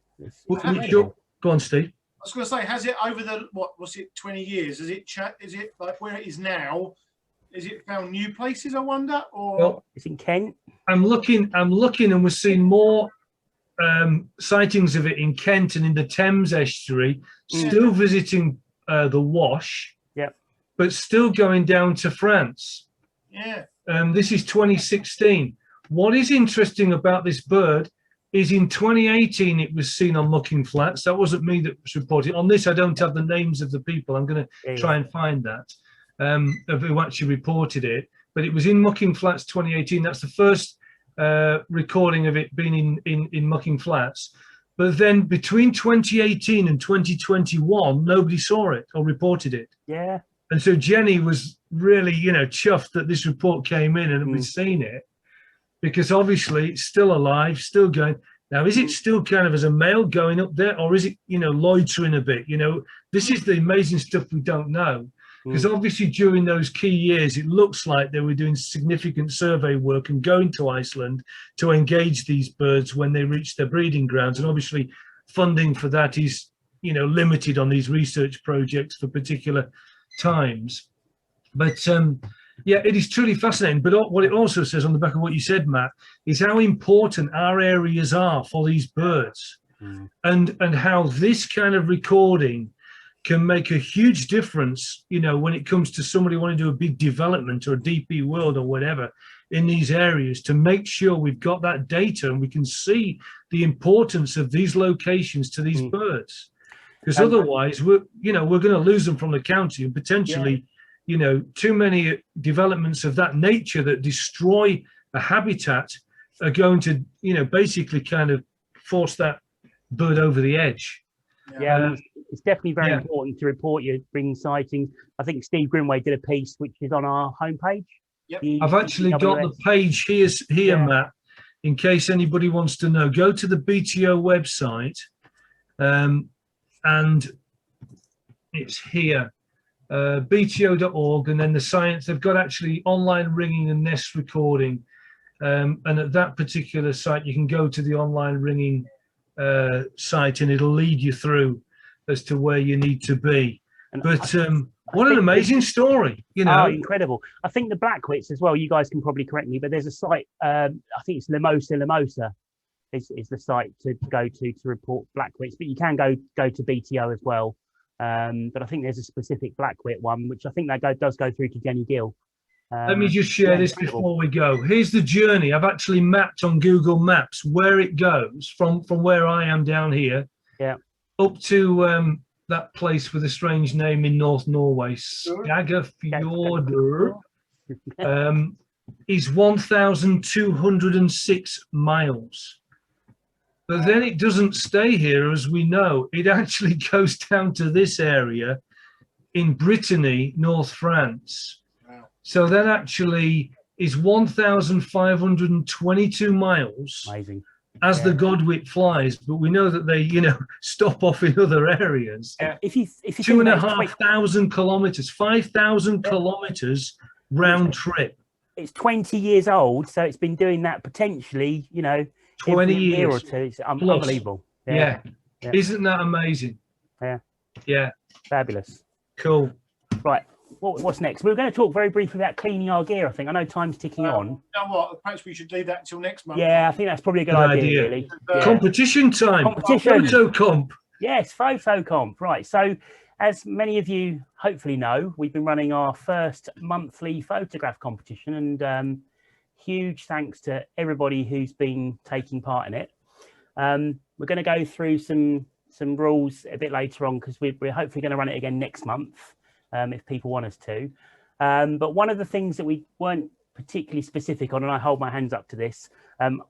Go on, Steve. I was going to say, has it over the what was it 20 years? Is it like where it is now? Is it found new places? I wonder, or well, it's in Kent. I'm looking, and we're seeing more sightings of it in Kent and in the Thames estuary. Still visiting the Wash, but still going down to France. Yeah. This is 2016. What is interesting about this bird is in 2018 it was seen on Mucking Flats. That wasn't me that was reporting. On this, I don't have the names of the people. I'm going to try and find that of who actually reported it. But it was in Mucking Flats 2018. That's the first recording of it being in Mucking Flats. But then between 2018 and 2021, nobody saw it or reported it. Yeah. And so Jenny was really, chuffed that this report came in and we'd seen it, because obviously it's still alive, still going. Now, is it still kind of as a male going up there, or is it, loitering a bit? This is the amazing stuff we don't know. Because obviously during those key years, it looks like they were doing significant survey work and going to Iceland to engage these birds when they reach their breeding grounds. And obviously funding for that is, limited on these research projects for particular times. But yeah, it is truly fascinating. But what it also says on the back of what you said, Matt, is how important our areas are for these birds, and how this kind of recording can make a huge difference, when it comes to somebody wanting to do a big development or a DP world or whatever in these areas, to make sure we've got that data and we can see the importance of these locations to these birds. Because otherwise, we're going to lose them from the county, and potentially, too many developments of that nature that destroy a habitat are going to, basically kind of force that bird over the edge. Yeah, it's definitely very important to report your breeding sightings. I think Steve Grimway did a piece which is on our homepage. Yep. I've actually got the page here, Matt, in case anybody wants to know. Go to the BTO website, and it's here, bto.org, and then the science. They've got actually online ringing and nest recording, and at that particular site, you can go to the online ringing site, and it'll lead you through as to where you need to be. But what an amazing story, Oh, incredible. I think the Blackwits as well, you guys can probably correct me, but there's a site, I think it's Limosa is the site to go to report Blackwits, but you can go to BTO as well. But I think there's a specific Blackwit one, which I think that does go through to Jenny Gill. Let me just share this before we go. Here's the journey. I've actually mapped on Google Maps where it goes from where I am down here, up to that place with a strange name in North Norway, Skagafjordur, is 1,206 miles. But then it doesn't stay here, as we know. It actually goes down to this area in Brittany, North France. So that actually is 1,522 miles. Amazing. As the Godwit flies, but we know that they, stop off in other areas. If you 2,500 kilometers, 5,000 kilometers round trip. It's 20 years old, so it's been doing that potentially, 20 years or two. It's unbelievable. Yeah. Isn't that amazing? Yeah. Fabulous. Cool. Right. What's next? We're going to talk very briefly about cleaning our gear, I think. I know time's ticking on. You know what? Perhaps we should leave that until next month. Yeah, I think that's probably a good idea, really. Yeah. Competition time. Competition. Photo comp. Yes, photo comp. Right. So, as many of you hopefully know, we've been running our first monthly photograph competition, and huge thanks to everybody who's been taking part in it. We're going to go through some rules a bit later on, because we're hopefully going to run it again next month, if people want us to. But one of the things that we weren't particularly specific on, and I hold my hands up to this,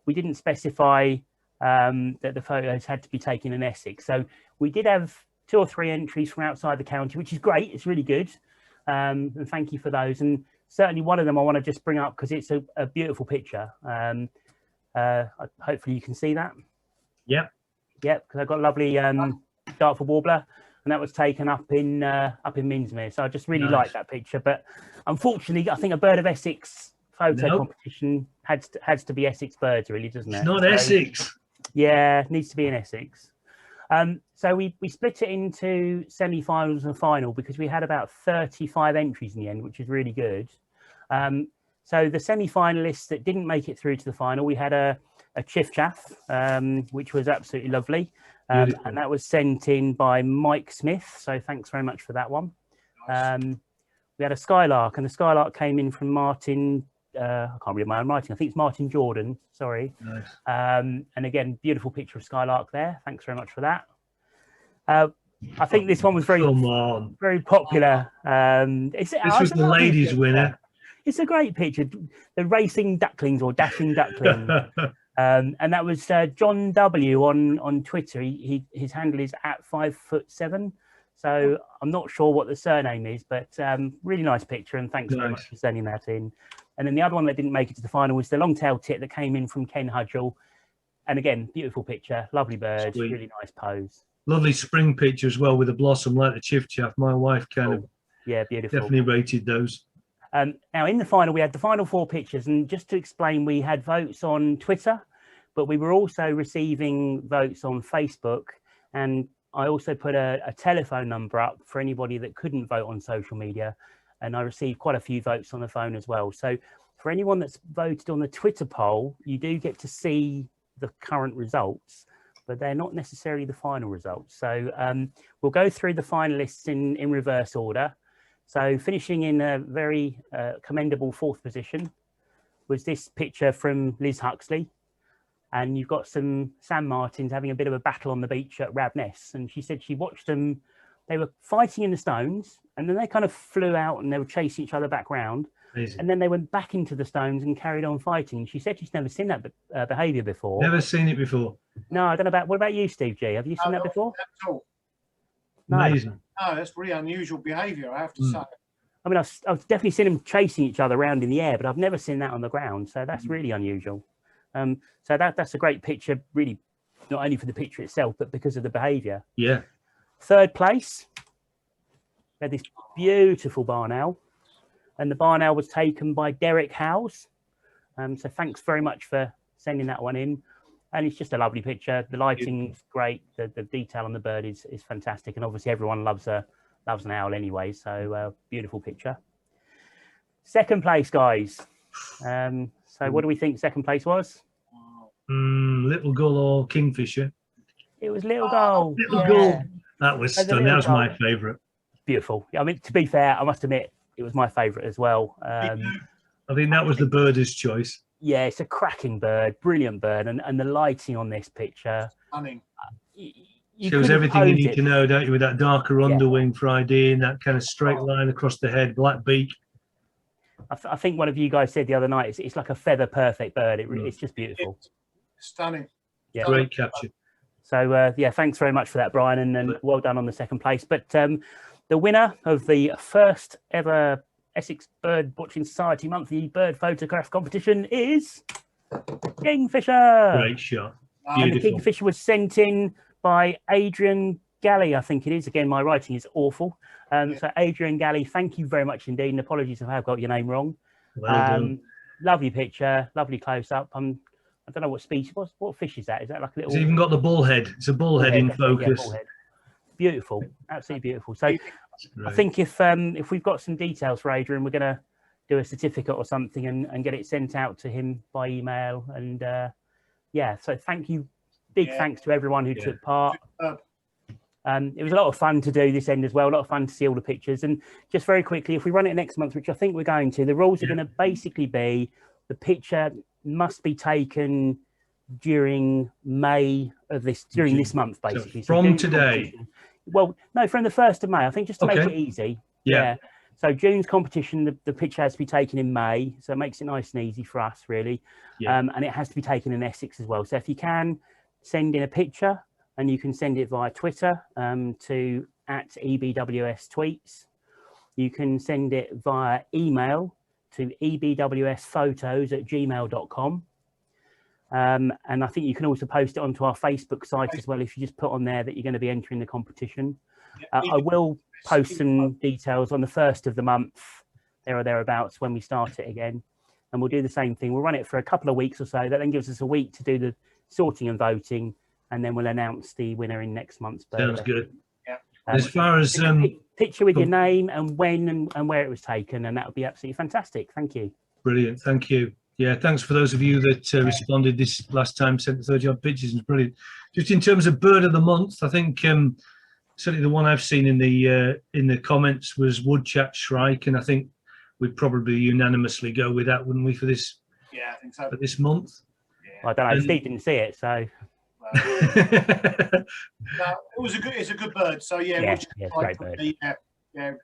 we didn't specify that the photos had to be taken in Essex. So we did have 2 or 3 entries from outside the county, which is great. It's really good. And thank you for those. And certainly one of them I want to just bring up because it's a beautiful picture. Hopefully you can see that. Yep. Yep, because I've got a lovely Dartford Warbler, and that was taken up in Minsmere. So I just really like that picture. But unfortunately, I think a Bird of Essex photo competition has to be Essex birds, really, doesn't it? It's not Essex. Yeah, it needs to be in Essex. So we split it into semi-finals and final because we had about 35 entries in the end, which is really good. So the semi-finalists that didn't make it through to the final, we had a chiff chaff, which was absolutely lovely. And that was sent in by Mike Smith. So thanks very much for that one. We had a skylark, and the skylark came in from Martin. I can't read my own writing. I think it's Martin Jordan. Sorry. Nice. And again, beautiful picture of skylark there. Thanks very much for that. I think this one was very popular. This was the ladies' winner. It's a great picture. The racing ducklings or dashing duckling. And that was John W on Twitter. His handle is @5'7". So I'm not sure what the surname is, but really nice picture. And thanks very much for sending that in. And then the other one that didn't make it to the final was the long-tailed tit that came in from Ken Hudgell. And again, beautiful picture, lovely bird, really nice pose. Lovely spring picture as well with a blossom like the chiff chaff. My wife beautiful. Definitely rated those. Now in the final, we had the final 4 pictures, and just to explain, we had votes on Twitter, but we were also receiving votes on Facebook, and I also put a telephone number up for anybody that couldn't vote on social media, and I received quite a few votes on the phone as well. So for anyone that's voted on the Twitter poll, you do get to see the current results, but they're not necessarily the final results. So we'll go through the finalists in reverse order. So finishing in a very commendable 4th position was this picture from Liz Huxley. And you've got some San Martins having a bit of a battle on the beach at Rabness. And she said she watched them, they were fighting in the stones, and then they kind of flew out and they were chasing each other back round. Amazing. And then they went back into the stones and carried on fighting. She said she's never seen that behaviour before. Never seen it before. No, I don't know what about you, Steve G? Have you seen that before? Not at all. No. Amazing. No, that's really unusual behaviour, I have to say. I mean, I've definitely seen them chasing each other around in the air, but I've never seen that on the ground. So that's really unusual. So that's a great picture, really, not only for the picture itself, but because of the behaviour. Yeah. 3rd place, we had this beautiful barn owl, and the barn owl was taken by Derek Howes. So thanks very much for sending that one in. And it's just a lovely picture. The lighting's great. The detail on the bird is fantastic. And obviously everyone loves an owl anyway. So beautiful picture. 2nd place, guys. So what do we think 2nd place was? Little gull or kingfisher? It was little gull. Little gull. That was stunning. That was my favourite. Beautiful. I mean, to be fair, I must admit, it was my favourite as well. I think that was the birder's choice. Yeah, it's a cracking bird, brilliant bird, and the lighting on this picture. Stunning. Shows everything you need to know, don't you? With that darker underwing for ID and that kind of straight line across the head, black beak. I think one of you guys said the other night, it's like a feather perfect bird. It's just beautiful. Stunning. Yeah. Great capture. So yeah, thanks very much for that, Brian, and well done on the 2nd place. But the winner of the first ever Essex Birdwatching Society monthly bird photograph competition is Kingfisher. Great shot. Beautiful. And the Kingfisher was sent in by Adrian Galley, I think it is. Again, my writing is awful. So Adrian Galley, thank you very much indeed. And apologies if I have got your name wrong. Well done. Lovely picture, lovely close up. I don't know what species. What fish is that? Is that like a little? It's even got the bullhead. It's a bullhead in focus. Yeah, bullhead. beautiful, absolutely beautiful. So I think if we've got some details for Adrian, we're going to do a certificate or something and get it sent out to him by email. And yeah, so thank you, big thanks to everyone who took part. It was a lot of fun to do this end as well, a lot of fun to see all the pictures. And just very quickly, if we run it next month, which I think we're going to, the rules are going to basically be the picture must be taken during May of this, during this month, basically. So from today? Well, no, from the 1st of May, I think, just to make it easy. Yeah. So June's competition, the picture has to be taken in May. So it makes it nice and easy for us, really. Yeah. And it has to be taken in Essex as well. So if you can send in a picture, and you can send it via Twitter to @EBWS tweets. You can send it via email to ebwsphotos@gmail.com. And I think you can also post it onto our Facebook site as well if you just put on there that you're going to be entering the competition. I will post some details on the 1st of the month, there or thereabouts, when we start it again. And we'll do the same thing. We'll run it for a couple of weeks or so. That then gives us a week to do the sorting and voting. And then we'll announce the winner in next month's birthday. Sounds good. Yeah. As far as picture with your name and when and where it was taken, and that would be absolutely fantastic. Thank you. Brilliant. Thank you. Yeah, thanks for those of you that responded this last time, sent 30-odd pictures. It's brilliant. Just in terms of bird of the month, I think certainly the one I've seen in the comments was Woodchat Shrike, and I think we'd probably unanimously go with that, wouldn't we, for this? Yeah, I think so. For this month. Yeah. Well, I don't know. Steve didn't see it, so. No, it's a good bird. So yeah, great bird.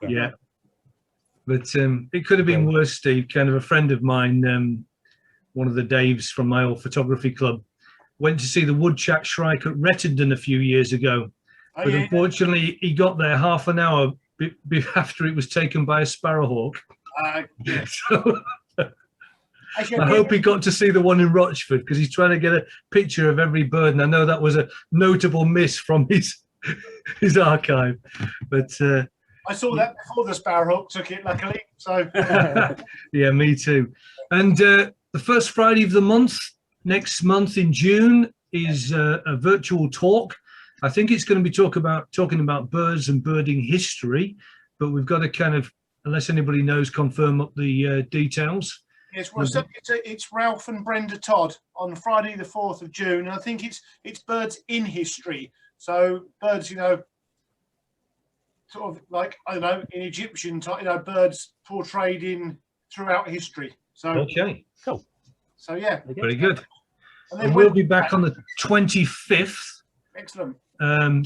Yeah. But it could have been worse, Steve. Kind of a friend of mine, one of the Daves from my old photography club, went to see the Woodchat Shrike at Rettendon a few years ago. But unfortunately, he got there half an hour after it was taken by a sparrowhawk. So, I hope he got to see the one in Rochford, because he's trying to get a picture of every bird, and I know that was a notable miss from his archive. But I saw that before the sparrowhawk took it, luckily. So yeah, me too. And the first Friday of the month, next month in June, is a virtual talk. I think it's going to be talking about birds and birding history, but we've got to kind of, unless anybody knows, confirm up the details. Yes, well, so it's Ralph and Brenda Todd on Friday the 4th of June, and I think it's birds in history. So birds, sort of like, I don't know, in Egyptian type, birds portrayed throughout history. So okay, cool. So yeah, very good. And we'll be back on the 25th. Excellent.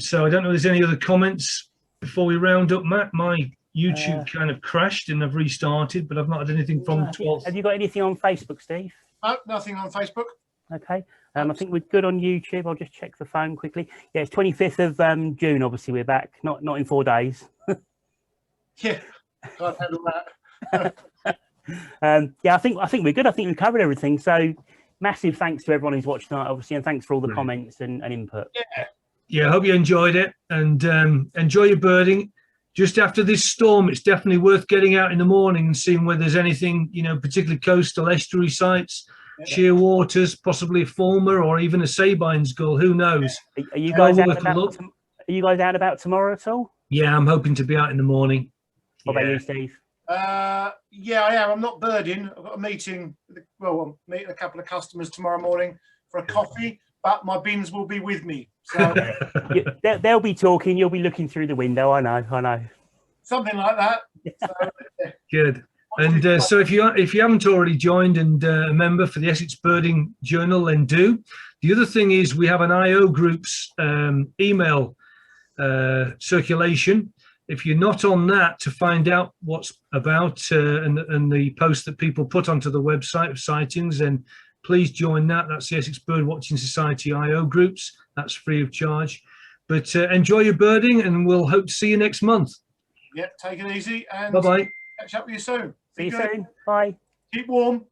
So I don't know if there's any other comments before we round up, Matt. My YouTube kind of crashed and I've restarted, but I've not had anything from the 12th. Have you got anything on Facebook, Steve? No, nothing on Facebook. Okay. I think we're good on YouTube. I'll just check the phone quickly. Yeah, it's 25th of June. Obviously, we're back. Not in 4 days. Yeah, can't handle that. Yeah, I think we're good. I think we've covered everything. So, massive thanks to everyone who's watched tonight, obviously, and thanks for all the comments and input. Yeah, I hope you enjoyed it, and enjoy your birding. Just after this storm, it's definitely worth getting out in the morning and seeing whether there's anything, particularly coastal estuary sites, sheer waters, possibly a fulmar or even a Sabine's gull. Who knows? Are you guys out about tomorrow at all? Yeah, I'm hoping to be out in the morning. What about you, Steve? Yeah, I am. I'm not birding. I've got a meeting. I'm meeting a couple of customers tomorrow morning for a coffee, but my bins will be with me. So they'll be talking. You'll be looking through the window. I know. Something like that. So, good. And so if you haven't already joined and a member for the Essex Birding Journal, then do. The other thing is we have an IO Group's email circulation. If you're not on that to find out what's about and the posts that people put onto the website of sightings, then please join that. That's the Essex Birdwatching Society IO Groups. That's free of charge. But enjoy your birding, and we'll hope to see you next month. Yeah, take it easy, and bye-bye. Catch up with you soon. See you soon. Bye. Keep warm.